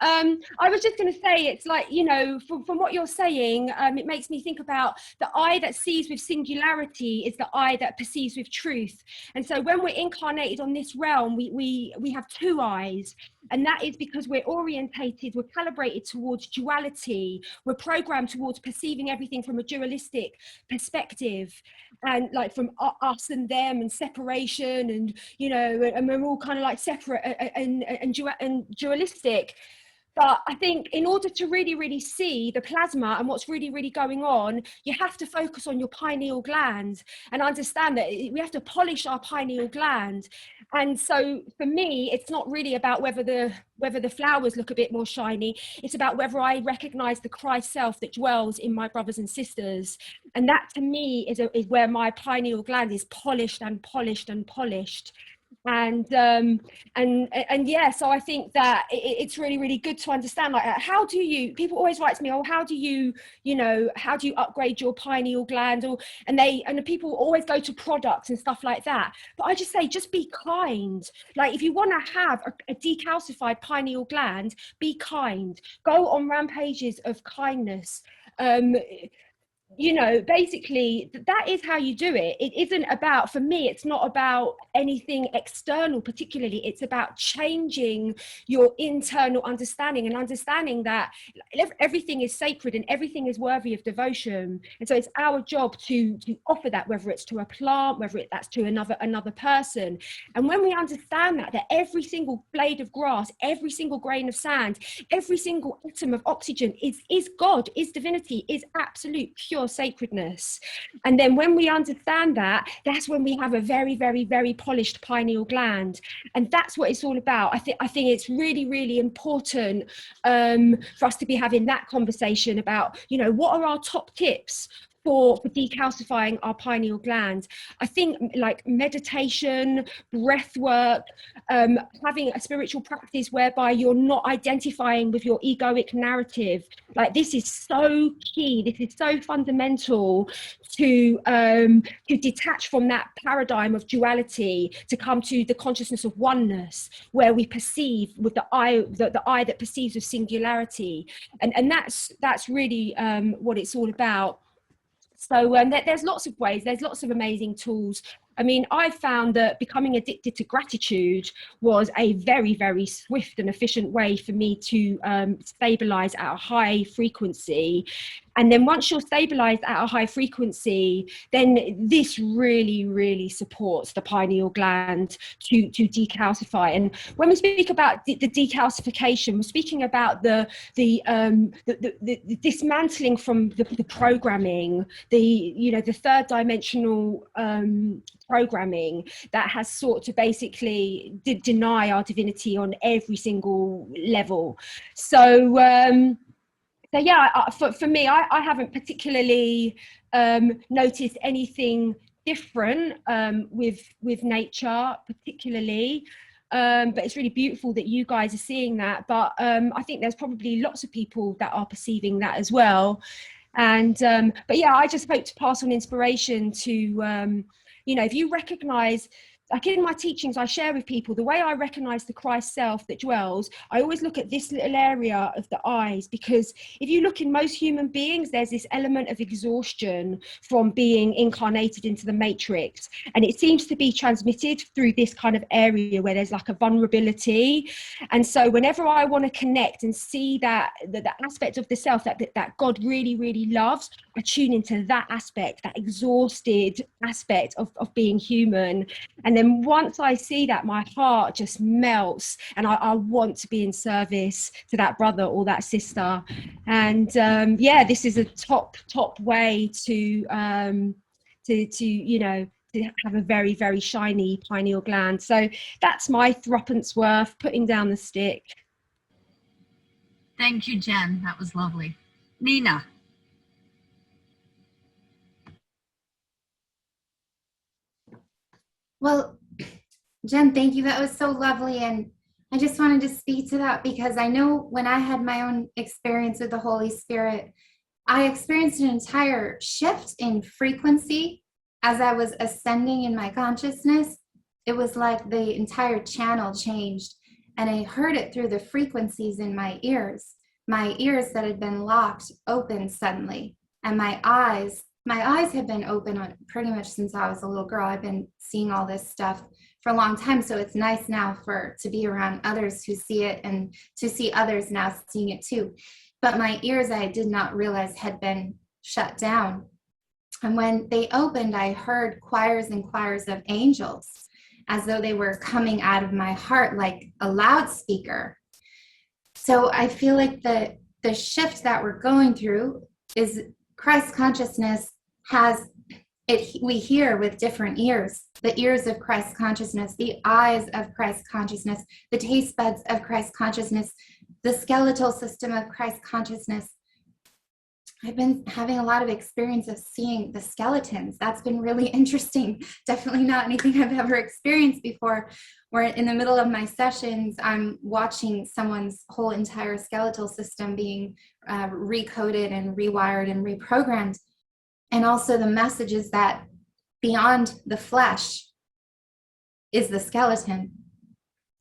I was just going to say, it's like, you know, from what you're saying, it makes me think about the eye that sees with singularity is the eye that perceives with truth. And so when we're incarnated on this realm, we have two eyes. And that is because we're orientated, we're calibrated towards duality. We're programmed towards perceiving everything from a dualistic perspective, and like from us and them and separation, and, you know, and we're all kind of like separate and dualistic. But I think in order to really, really see the plasma and what's really, really going on, you have to focus on your pineal gland and understand that we have to polish our pineal gland. And so for me, it's not really about whether the flowers look a bit more shiny. It's about whether I recognize the Christ self that dwells in my brothers and sisters. And that to me is where my pineal gland is polished and polished and polished. And yeah, so I think that it's really, really good to understand, like, how do you, people always write to me, oh, how do you upgrade your pineal gland? And people always go to products and stuff like that. But I just say, just be kind. Like, if you want to have a decalcified pineal gland, be kind. Go on rampages of kindness. You know, basically that is how you do it. It isn't about, for me, it's not about anything external particularly. It's about changing your internal understanding and understanding that everything is sacred and everything is worthy of devotion. And so it's our job to offer that, whether it's to a plant, whether that's to another person. And when we understand that every single blade of grass, every single grain of sand, every single atom of oxygen is God, is divinity, is absolute pure pure sacredness. And then when we understand that, that's when we have a very, very, very polished pineal gland. And that's what it's all about. I think it's really, really important for us to be having that conversation about, you know, what are our top tips for decalcifying our pineal gland. I think like meditation, breath work, having a spiritual practice whereby you're not identifying with your egoic narrative. Like this is so key. This is so fundamental to detach from that paradigm of duality, to come to the consciousness of oneness, where we perceive with the eye that perceives with singularity, and that's really what it's all about. So there's lots of ways, there's lots of amazing tools. I mean, I found that becoming addicted to gratitude was a very, very swift and efficient way for me to stabilize at a high frequency. And then once you're stabilized at a high frequency, then this really, really supports the pineal gland to decalcify. And when we speak about the decalcification, we're speaking about the dismantling from the programming, the third dimensional programming that has sought to basically deny our divinity on every single level. So yeah, for me, I haven't particularly noticed anything different with nature particularly, but it's really beautiful that you guys are seeing that. But I think there's probably lots of people that are perceiving that as well. And but yeah, I just hope to pass on inspiration to you know, if you recognize, like in my teachings, I share with people the way I recognize the Christ self that dwells. I always look at this little area of the eyes, because if you look in most human beings, there's this element of exhaustion from being incarnated into the matrix. And it seems to be transmitted through this kind of area where there's like a vulnerability. And so whenever I want to connect and see that the aspect of the self that God really, really loves, I tune into that aspect, that exhausted aspect of being human. And then once I see that, my heart just melts, and I want to be in service to that brother or that sister. And yeah, this is a top way to you know, to have a very, very shiny pineal gland. So that's my threepence worth, putting down the stick. Thank you, Jen. That was lovely. Nina. Well, Jen, thank you. That was so lovely. And I just wanted to speak to that because I know when I had my own experience with the Holy Spirit, I experienced an entire shift in frequency as I was ascending in my consciousness. It was like the entire channel changed, and I heard it through the frequencies in my ears that had been locked open suddenly. And my eyes have been open pretty much since I was a little girl. I've been seeing all this stuff for a long time. So it's nice now to be around others who see it and to see others now seeing it too. But my ears, I did not realize had been shut down. And when they opened, I heard choirs and choirs of angels, as though they were coming out of my heart like a loudspeaker. So I feel like the shift that we're going through is Christ consciousness has it. We hear with different ears, the ears of Christ consciousness, the eyes of Christ consciousness, the taste buds of Christ consciousness, the skeletal system of Christ consciousness. I've been having a lot of experience of seeing the skeletons. That's been really interesting. Definitely not anything I've ever experienced before, where in the middle of my sessions, I'm watching someone's whole entire skeletal system being recoded and rewired and reprogrammed. And also the message is that beyond the flesh is the skeleton.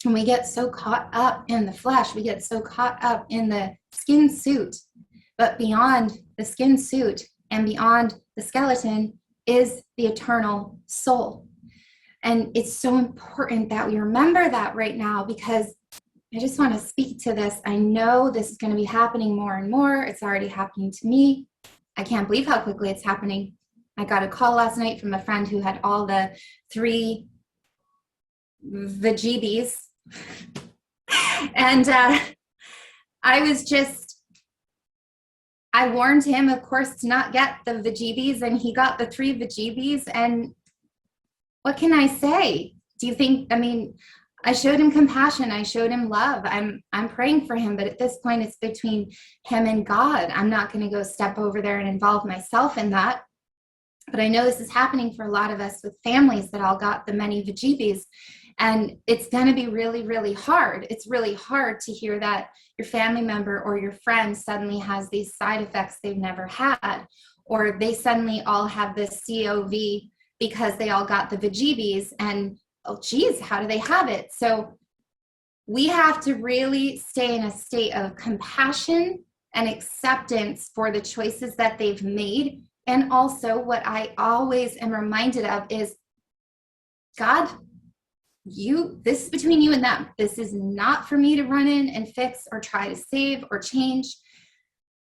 And we get so caught up in the flesh, we get so caught up in the skin suit. But beyond the skin suit and beyond the skeleton is the eternal soul. And it's so important that we remember that right now, because I just want to speak to this. I know this is going to be happening more and more. It's already happening to me. I can't believe how quickly it's happening. I got a call last night from a friend who had all the 3 VGBs. And I was just, I warned him, of course, to not get the veggies, and he got the 3 veggies. And what can I say? Do you think, I mean, I showed him compassion. I showed him love. I'm praying for him, but at this point it's between him and God. I'm not going to go step over there and involve myself in that. But I know this is happening for a lot of us with families that all got the many veggies. And it's going to be really, really hard. It's really hard to hear that your family member or your friend suddenly has these side effects they've never had, or they suddenly all have this COV because they all got the veggies, and oh geez, how do they have it? So we have to really stay in a state of compassion and acceptance for the choices that they've made. And also what I always am reminded of is, God, this is between you and them. This is not for me to run in and fix or try to save or change.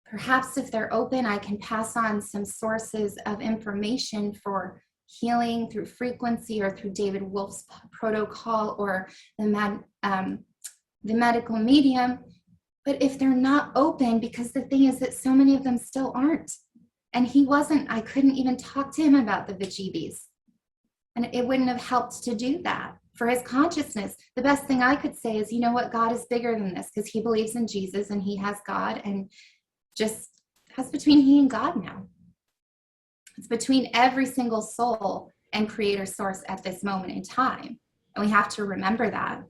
Perhaps if they're open, I can pass on some sources of information for healing through frequency or through David Wolf's protocol or the medical medium. But if they're not open, because the thing is that so many of them still aren't. And he wasn't, I couldn't even talk to him about the veggies. And it wouldn't have helped to do that for his consciousness. The best thing I could say is, you know what, God is bigger than this, because he believes in Jesus and he has God, and just that's between he and God now. It's between every single soul and creator source at this moment in time. And we have to remember that.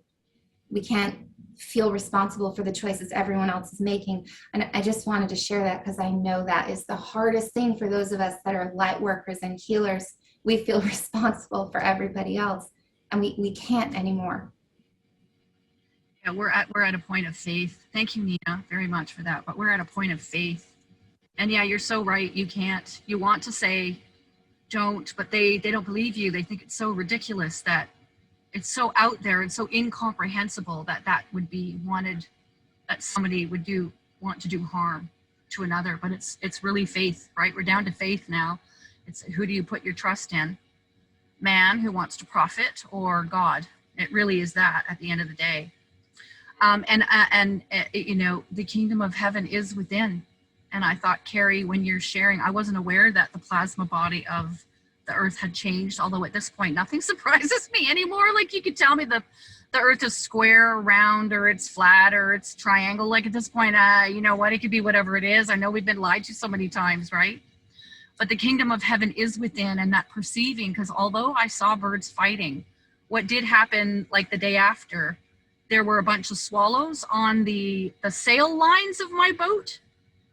We can't feel responsible for the choices everyone else is making. And I just wanted to share that because I know that is the hardest thing for those of us that are light workers and healers. We feel responsible for everybody else, and we can't anymore. Yeah, we're at a point of faith. Thank you, Nina, very much for that. But we're at a point of faith. And yeah, you're so right. You can't, you want to say don't, but they don't believe you. They think it's so ridiculous, that it's so out there and so incomprehensible that would be wanted, that somebody would want to do harm to another. But it's really faith, right? We're down to faith now. It's who do you put your trust in? Man who wants to profit, or God? It really is that at the end of the day. You know, the kingdom of heaven is within. And I thought, Carrie, when you're sharing, I wasn't aware that the plasma body of the earth had changed, although at this point nothing surprises me anymore. Like, you could tell me the earth is square, round, or it's flat, or it's triangle. Like, at this point, you know what, it could be whatever it is. I know we've been lied to so many times, right? But the kingdom of heaven is within, and that perceiving, because although I saw birds fighting, what did happen, like the day after, there were a bunch of swallows on the sail lines of my boat.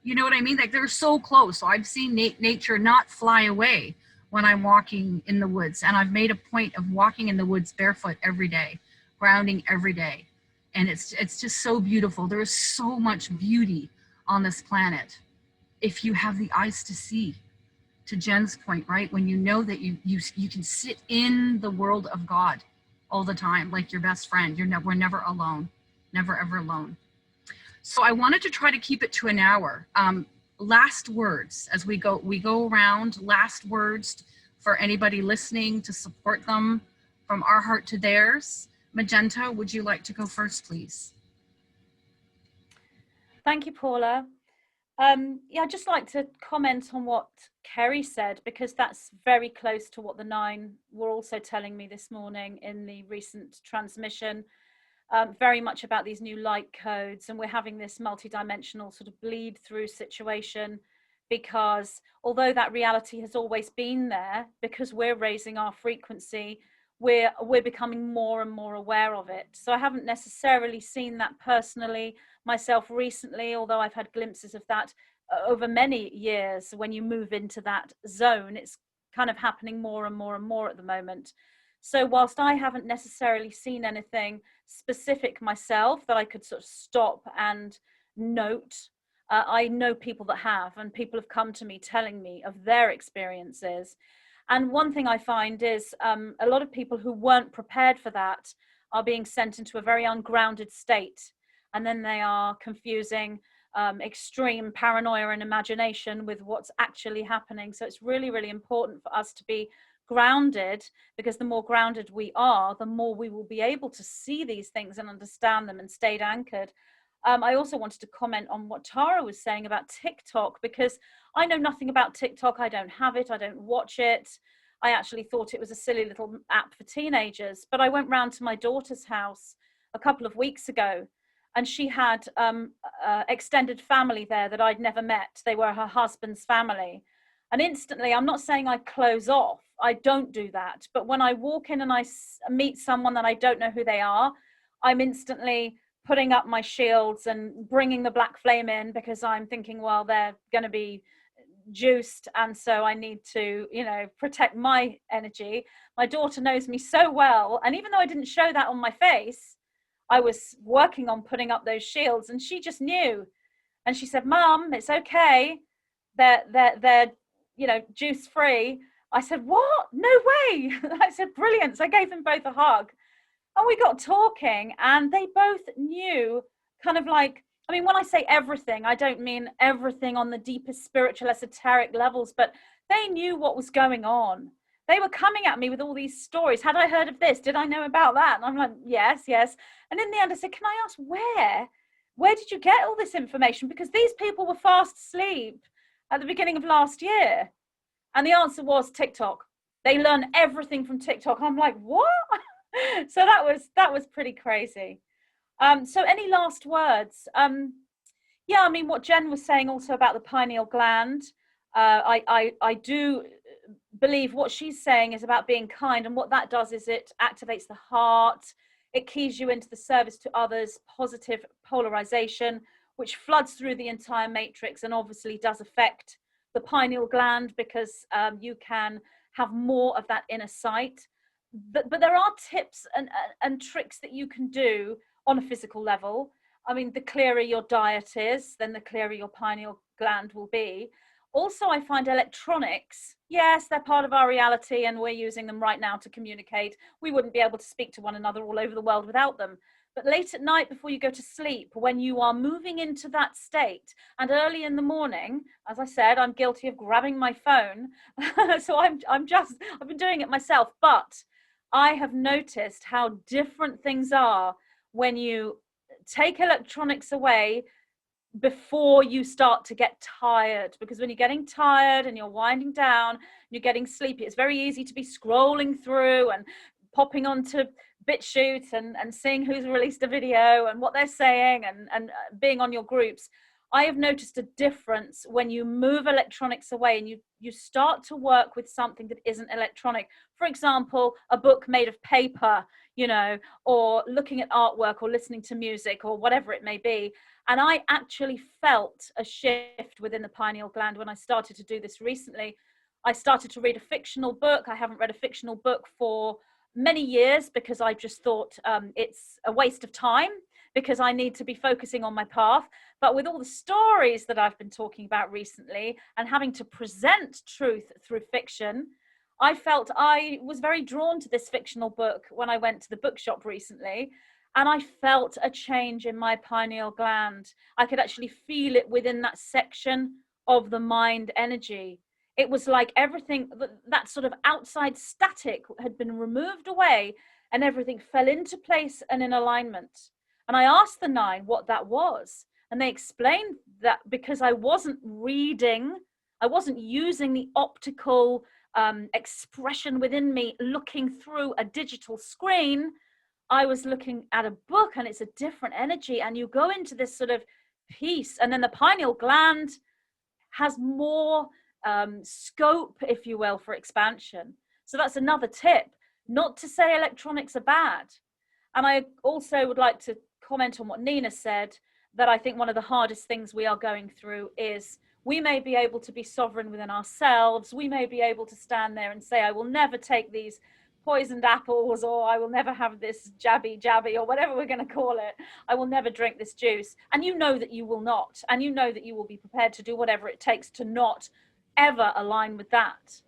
You know what I mean? Like, they're so close. So I've seen nature not fly away when I'm walking in the woods. And I've made a point of walking in the woods barefoot every day, grounding every day. And it's just so beautiful. There is so much beauty on this planet if you have the eyes to see. To Jen's point, right? When you know that you can sit in the world of God all the time, like your best friend. We're never alone, never ever alone. So I wanted to try to keep it to an hour. Last words as we go around. Last words for anybody listening to support them from our heart to theirs. Magenta, would you like to go first, please? Thank you, Paula. Yeah, I'd just like to comment on what Kerry said, because that's very close to what the 9 were also telling me this morning in the recent transmission. Very much about these new light codes, and we're having this multi-dimensional sort of bleed through situation, because although that reality has always been there, because we're raising our frequency, we're becoming more and more aware of it. So I haven't necessarily seen that personally myself recently, although I've had glimpses of that over many years. When you move into that zone, it's kind of happening more and more and more at the moment. So whilst I haven't necessarily seen anything specific myself that I could sort of stop and note, I know people that have, and people have come to me telling me of their experiences. And one thing I find is a lot of people who weren't prepared for that are being sent into a very ungrounded state. And then they are confusing extreme paranoia and imagination with what's actually happening. So it's really, really important for us to be grounded, because the more grounded we are, the more we will be able to see these things and understand them and stay anchored. I also wanted to comment on what Tara was saying about TikTok, because I know nothing about TikTok. I don't have it. I don't watch it. I actually thought it was a silly little app for teenagers. But I went round to my daughter's house a couple of weeks ago, and she had extended family there that I'd never met. They were her husband's family. And instantly, I'm not saying I close off. I don't do that. But when I walk in and I meet someone that I don't know who they are, I'm instantly putting up my shields and bringing the black flame in, because I'm thinking, well, they're going to be juiced, and so I need to, you know, protect my energy. My daughter knows me so well, and even though I didn't show that on my face, I was working on putting up those shields, and she just knew. And she said, "Mum, it's okay. They're you know, juice free." I said, "What? No way." I said, "Brilliant." So I gave them both a hug, and we got talking, and they both knew, kind of like, I mean, when I say everything, I don't mean everything on the deepest spiritual esoteric levels, but they knew what was going on. They were coming at me with all these stories. Had I heard of this? Did I know about that? And I'm like, yes, yes. And in the end, I said, "Can I ask where did you get all this information? Because these people were fast asleep at the beginning of last year." And the answer was TikTok. They learn everything from TikTok. I'm like, what? So that was pretty crazy. So any last words? Yeah, I mean, what Jen was saying also about the pineal gland, I do believe what she's saying is about being kind, and what that does is it activates the heart, it keys you into the service to others, positive polarization, which floods through the entire matrix, and obviously does affect the pineal gland, because you can have more of that inner sight. But there are tips and tricks that you can do on a physical level. I mean, the clearer your diet is, then the clearer your pineal gland will be. Also, I find electronics, yes, they're part of our reality, and we're using them right now to communicate. We wouldn't be able to speak to one another all over the world without them. But late at night, before you go to sleep, when you are moving into that state, and early in the morning, as I said, I'm guilty of grabbing my phone. So I've been doing it myself, but I have noticed how different things are when you take electronics away before you start to get tired. Because when you're getting tired and you're winding down, you're getting sleepy, it's very easy to be scrolling through and popping onto BitChute and seeing who's released a video and what they're saying, and being on your groups. I have noticed a difference when you move electronics away and you start to work with something that isn't electronic. For example, a book made of paper, you know, or looking at artwork, or listening to music, or whatever it may be. And I actually felt a shift within the pineal gland when I started to do this recently. I started to read a fictional book. I haven't read a fictional book for many years, because I just thought it's a waste of time, because I need to be focusing on my path. But with all the stories that I've been talking about recently, and having to present truth through fiction, I felt I was very drawn to this fictional book when I went to the bookshop recently, and I felt a change in my pineal gland. I could actually feel it within that section of the mind energy. It was like everything, that sort of outside static had been removed away, and everything fell into place and in alignment. And I asked the nine what that was. And they explained that because I wasn't reading, I wasn't using the optical expression within me looking through a digital screen, I was looking at a book, and it's a different energy. And you go into this sort of peace, and then the pineal gland has more scope, if you will, for expansion. So that's another tip, not to say electronics are bad. And I also would like to comment on what Nina said, that I think one of the hardest things we are going through is we may be able to be sovereign within ourselves. We may be able to stand there and say, I will never take these poisoned apples, or I will never have this jabby, or whatever we're going to call it. I will never drink this juice. And you know that you will not. And you know that you will be prepared to do whatever it takes to not ever align with that.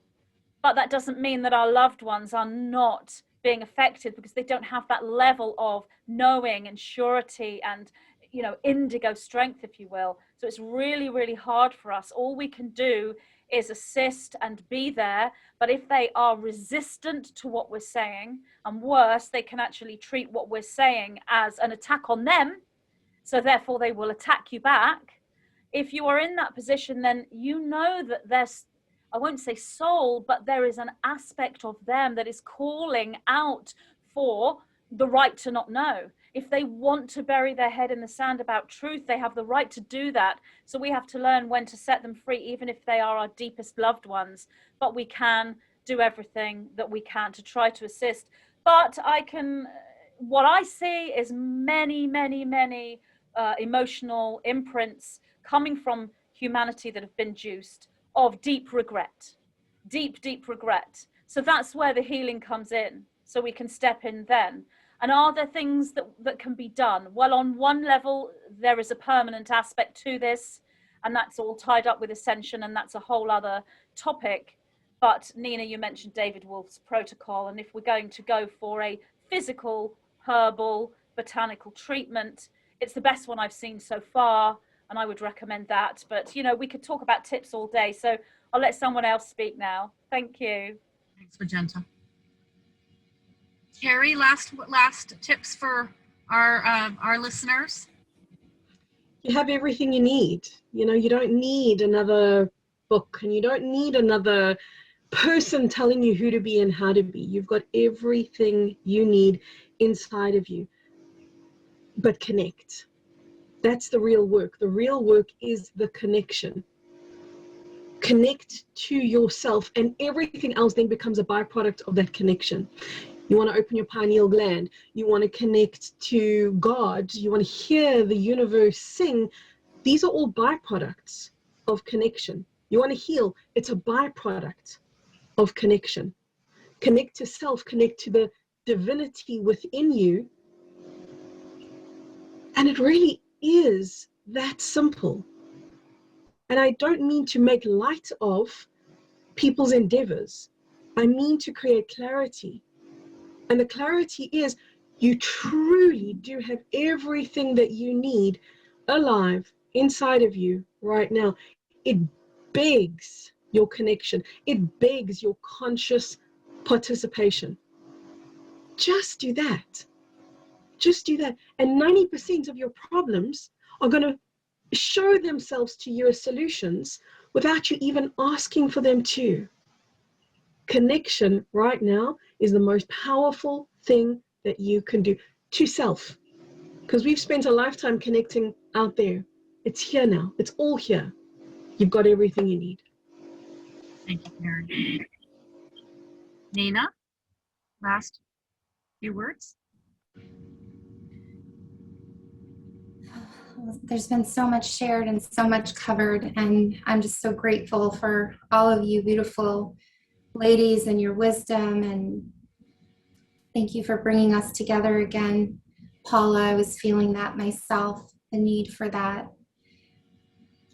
But that doesn't mean that our loved ones are not being affected, because they don't have that level of knowing and surety and, you know, indigo strength, if you will. So it's really, really hard for us. All we can do is assist and be there. But if they are resistant to what we're saying, and worse, they can actually treat what we're saying as an attack on them. So therefore they will attack you back. If you are in that position, then you know that there's, I won't say soul, but there is an aspect of them that is calling out for the right to not know. If they want to bury their head in the sand about truth, they have the right to do that. So we have to learn when to set them free, even if they are our deepest loved ones. But we can do everything that we can to try to assist. But what I see is many, many, many emotional imprints coming from humanity that have been juiced of deep regret, deep regret. So that's where the healing comes in. So we can step in then. And are there things that can be done? Well, on one level, there is a permanent aspect to this, and that's all tied up with ascension, and that's a whole other topic. But Nina, you mentioned David Wolf's protocol, and if we're going to go for a physical, herbal, botanical treatment, it's the best one I've seen so far, and I would recommend that. But, you know, we could talk about tips all day, so I'll let someone else speak now. Thank you. Thanks, Magenta. Carrie, last tips for our listeners. You have everything you need. You know, you don't need another book, and you don't need another person telling you who to be and how to be. You've got everything you need inside of you. But connect. That's the real work. The real work is the connection. Connect to yourself, and everything else then becomes a byproduct of that connection. You want to open your pineal gland. You want to connect to God. You want to hear the universe sing. These are all byproducts of connection. You want to heal. It's a byproduct of connection. Connect to self. Connect to the divinity within you. And it really is that simple. And I don't mean to make light of people's endeavors. I mean to create clarity. And the clarity is you truly do have everything that you need alive inside of you right now. It begs your connection. It begs your conscious participation. Just do that. Just do that. And 90% of your problems are going to show themselves to you as solutions without you even asking for them to. Connection right now is the most powerful thing that you can do to self, because we've spent a lifetime connecting out there. It's here now. It's all here. You've got everything you need. Thank you, Karen. Nina, last few words. There's been so much shared and so much covered, and I'm just so grateful for all of you beautiful ladies and your wisdom, and thank you for bringing us together again. Paula, I was feeling that myself, the need for that.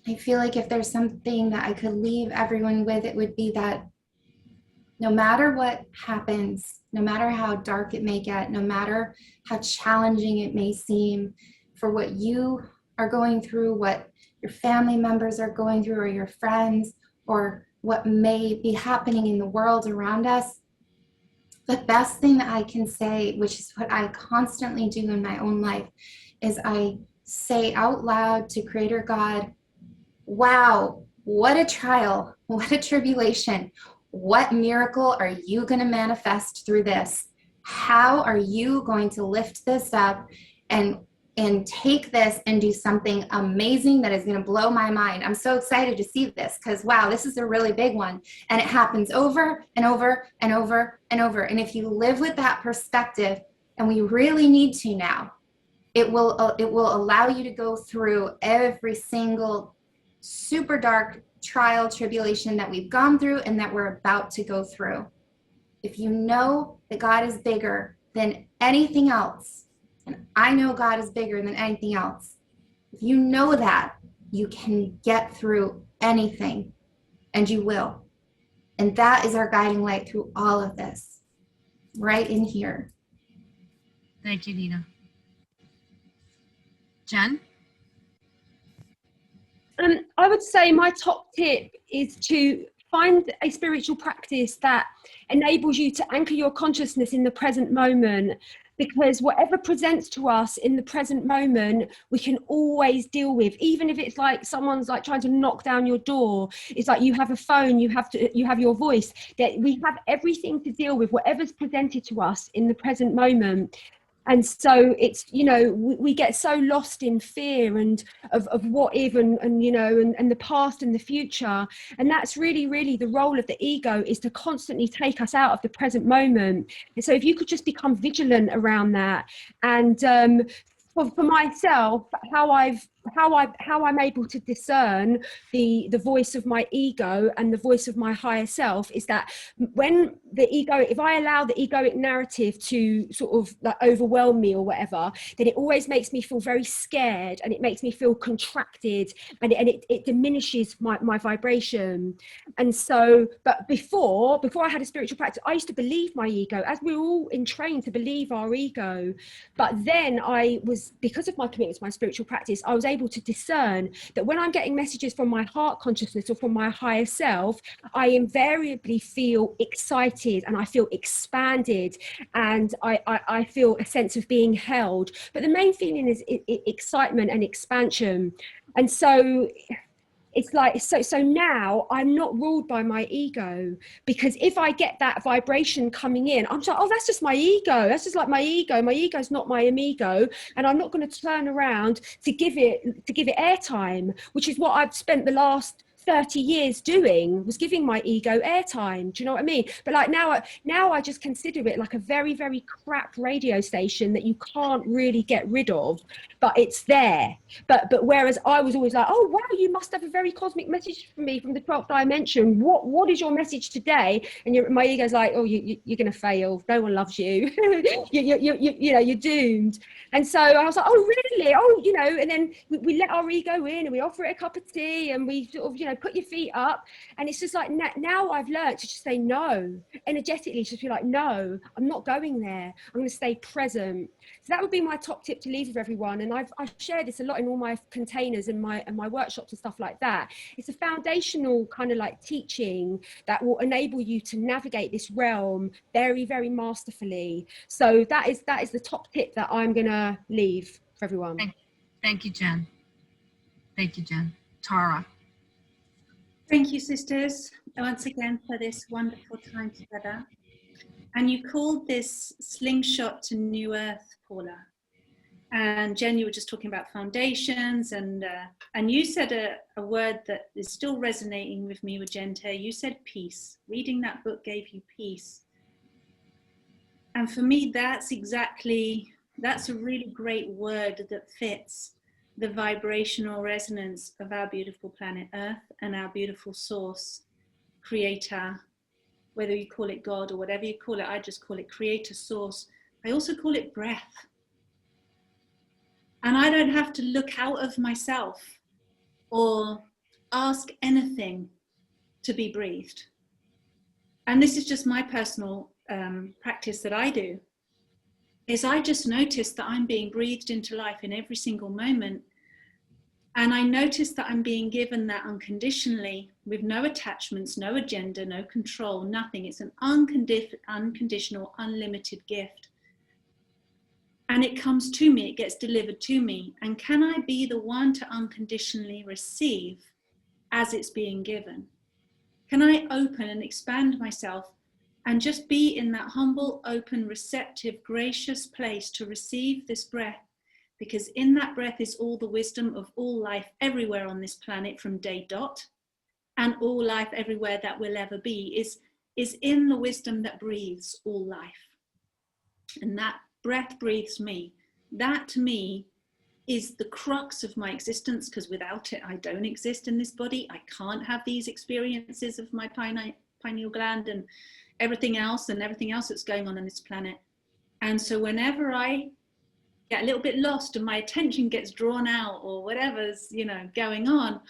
I feel like if there's something that I could leave everyone with, it would be that no matter what happens, no matter how dark it may get, no matter how challenging it may seem, for what you are going through, what your family members are going through, or your friends, or what may be happening in the world around us, the best thing that I can say, which is what I constantly do in my own life, is I say out loud to Creator God, wow, what a trial, what a tribulation, what miracle are you going to manifest through this? How are you going to lift this up and take this and do something amazing that is going to blow my mind? I'm so excited to see this, because wow, this is a really big one, and it happens over and over and over and over. And if you live with that perspective, and we really need to now, it will allow you to go through every single super dark trial, tribulation that we've gone through and that we're about to go through. If you know that God is bigger than anything else, and I know God is bigger than anything else, if you know that, you can get through anything, and you will. And that is our guiding light through all of this, right in here. Thank you, Nina. Jen? I would say my top tip is to find a spiritual practice that enables you to anchor your consciousness in the present moment, because whatever presents to us in the present moment, we can always deal with, even if it's like someone's like trying to knock down your door. It's like you have a phone, you have your voice, that we have everything to deal with, whatever's presented to us in the present moment. And so it's, you know, we get so lost in fear and of what if and you know, and the past and the future. And that's really the role of the ego, is to constantly take us out of the present moment. And so if you could just become vigilant around that. And for myself, how I'm able to discern the voice of my ego and the voice of my higher self is that when the ego, if I allow the egoic narrative to sort of like overwhelm me or whatever, then it always makes me feel very scared, and it makes me feel contracted, and it diminishes my vibration. And so, but before I had a spiritual practice, I used to believe my ego, as we're all entrained to believe our ego. But then because of my commitment to my spiritual practice, I was able to discern that when I'm getting messages from my heart consciousness or from my higher self, I invariably feel excited and I feel expanded, and I feel a sense of being held. But the main feeling is excitement and expansion. And so it's like, so now I'm not ruled by my ego, because if I get that vibration coming in, I'm like, oh, that's just my ego. That's just like my ego. My ego's not my amigo. And I'm not going to turn around to give it airtime, which is what I've spent the last 30 years doing, was giving my ego airtime. Do you know what I mean? But like now I just consider it like a very crap radio station that you can't really get rid of, but it's there. But whereas I was always like, oh wow, you must have a very cosmic message for me from the 12th dimension. What is your message today? And my ego's like, oh, you're gonna fail. No one loves you. you know, you're doomed. And so I was like, oh really? Oh, you know. And then we let our ego in, and we offer it a cup of tea, and we sort of, you know, put your feet up. And it's just like, now I've learned to just say no energetically, just be like, no, I'm not going there. I'm going to stay present. So that would be my top tip to leave with everyone. And I've shared this a lot in all my containers and my workshops and stuff like that. It's a foundational kind of like teaching that will enable you to navigate this realm very masterfully. So that is the top tip that I'm going to leave for everyone. Thank you, Jen. Thank you, Jen. Tara. Thank you, sisters, once again for this wonderful time together. And you called this slingshot to new earth, Paula. And Jen, you were just talking about foundations, and you said a word that is still resonating with me with Gente. You said peace. Reading that book gave you peace. And for me, that's a really great word that fits the vibrational resonance of our beautiful planet Earth and our beautiful source, creator, whether you call it God or whatever you call it. I just call it creator, source. I also call it breath. And I don't have to look out of myself or ask anything to be breathed. And this is just my personal practice that I do, is I just notice that I'm being breathed into life in every single moment. And I notice that I'm being given that unconditionally, with no attachments, no agenda, no control, nothing. It's an unconditional, unlimited gift. And it comes to me, it gets delivered to me. And can I be the one to unconditionally receive as it's being given? Can I open and expand myself and just be in that humble, open, receptive, gracious place to receive this breath? Because in that breath is all the wisdom of all life everywhere on this planet from day dot, and all life everywhere that will ever be is in the wisdom that breathes all life. And that breath breathes me. That to me is the crux of my existence, because without it, I don't exist in this body. I can't have these experiences of my pineal gland and everything else that's going on this planet. And so whenever I get a little bit lost and my attention gets drawn out or whatever's, you know, going on,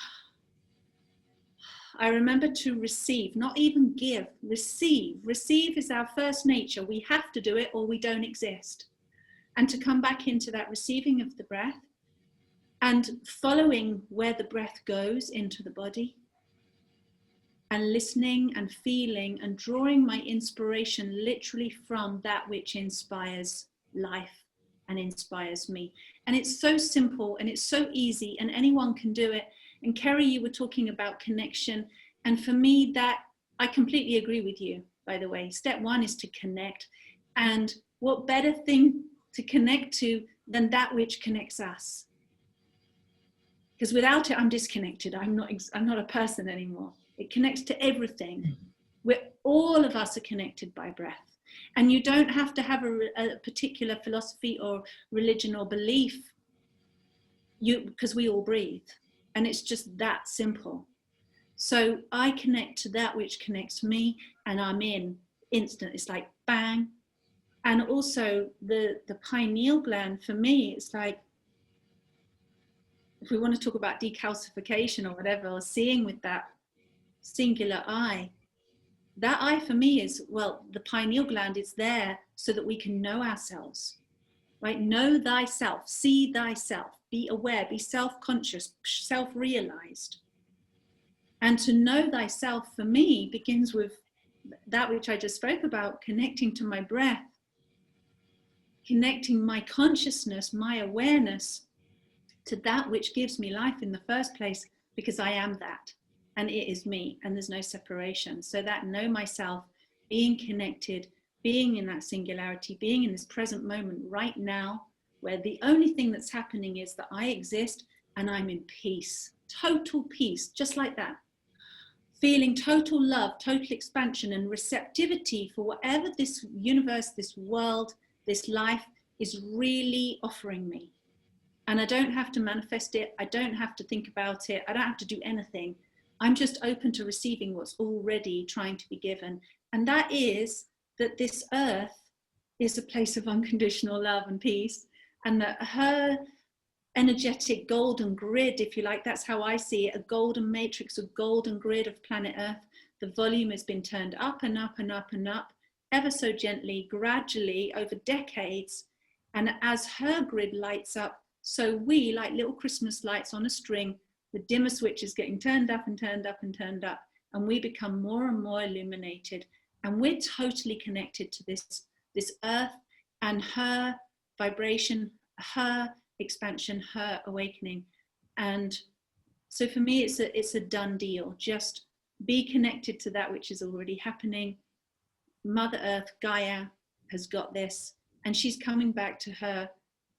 I remember to receive, not even give, receive. Receive is our first nature. We have to do it or we don't exist. And to come back into that receiving of the breath and following where the breath goes into the body, and listening and feeling and drawing my inspiration literally from that which inspires life and inspires me. And it's so simple and it's so easy and anyone can do it. And Kerry, you were talking about connection. And for me, that I completely agree with you, by the way. Step one is to connect. And what better thing to connect to than that which connects us? Because without it, I'm disconnected. I'm not a person anymore. It connects to everything. All of us are connected by breath. And you don't have to have a particular philosophy or religion or belief, because we all breathe. And it's just that simple. So I connect to that which connects me, and I'm in instant. It's like bang. And also the pineal gland, for me, it's like, if we want to talk about decalcification or whatever, or seeing with that singular eye, that eye for me is, well, the pineal gland is there so that we can know ourselves, right? Know thyself, see thyself, be aware, be self-conscious, self-realized. And to know thyself for me begins with that which I just spoke about, connecting to my breath, connecting my consciousness, my awareness to that which gives me life in the first place, because I am that. And it is me, and there's no separation. So that know myself, being connected, being in that singularity, being in this present moment right now, where the only thing that's happening is that I exist and I'm in peace, total peace, just like that. Feeling total love, total expansion and receptivity for whatever this universe, this world, this life is really offering me. And I don't have to manifest it. I don't have to think about it. I don't have to do anything. I'm just open to receiving what's already trying to be given. And that is that this earth is a place of unconditional love and peace. And that her energetic golden grid, if you like, that's how I see it, a golden matrix, a golden grid of planet Earth. The volume has been turned up and up and up and up, ever so gently, gradually over decades. And as her grid lights up, so we, like little Christmas lights on a string, the dimmer switch is getting turned up and turned up and turned up, and we become more and more illuminated. And we're totally connected to this earth and her vibration, her expansion, her awakening. And so for me, it's a done deal. Just be connected to that which is already happening. Mother Earth, Gaia, has got this, and she's coming back to her.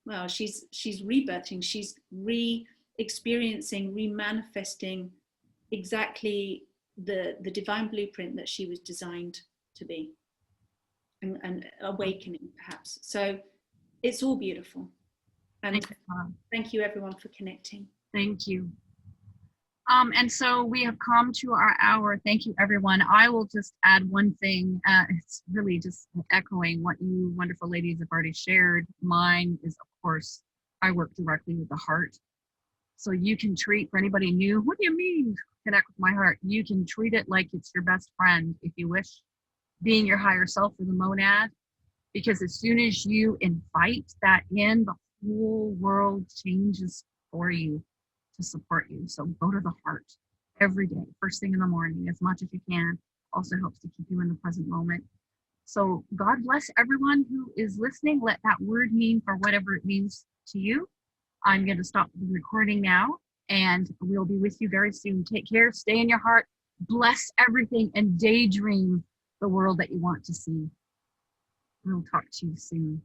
Well, she's rebirthing, she's re-experiencing, re-manifesting exactly the divine blueprint that she was designed to be, and awakening perhaps. So it's all beautiful. And thank you everyone for connecting. Thank you. And so we have come to our hour. Thank you, everyone. I will just add one thing. It's really just echoing what you wonderful ladies have already shared. Mine is, of course, I work directly with the heart. So you can treat, for anybody new, what do you mean connect with my heart? You can treat it like it's your best friend, if you wish, being your higher self for the monad. Because as soon as you invite that in, the whole world changes for you to support you. So go to the heart every day, first thing in the morning, as much as you can. Also helps to keep you in the present moment. So God bless everyone who is listening. Let that word mean for whatever it means to you. I'm going to stop the recording now, and we'll be with you very soon. Take care, stay in your heart, bless everything, and daydream the world that you want to see. We'll talk to you soon.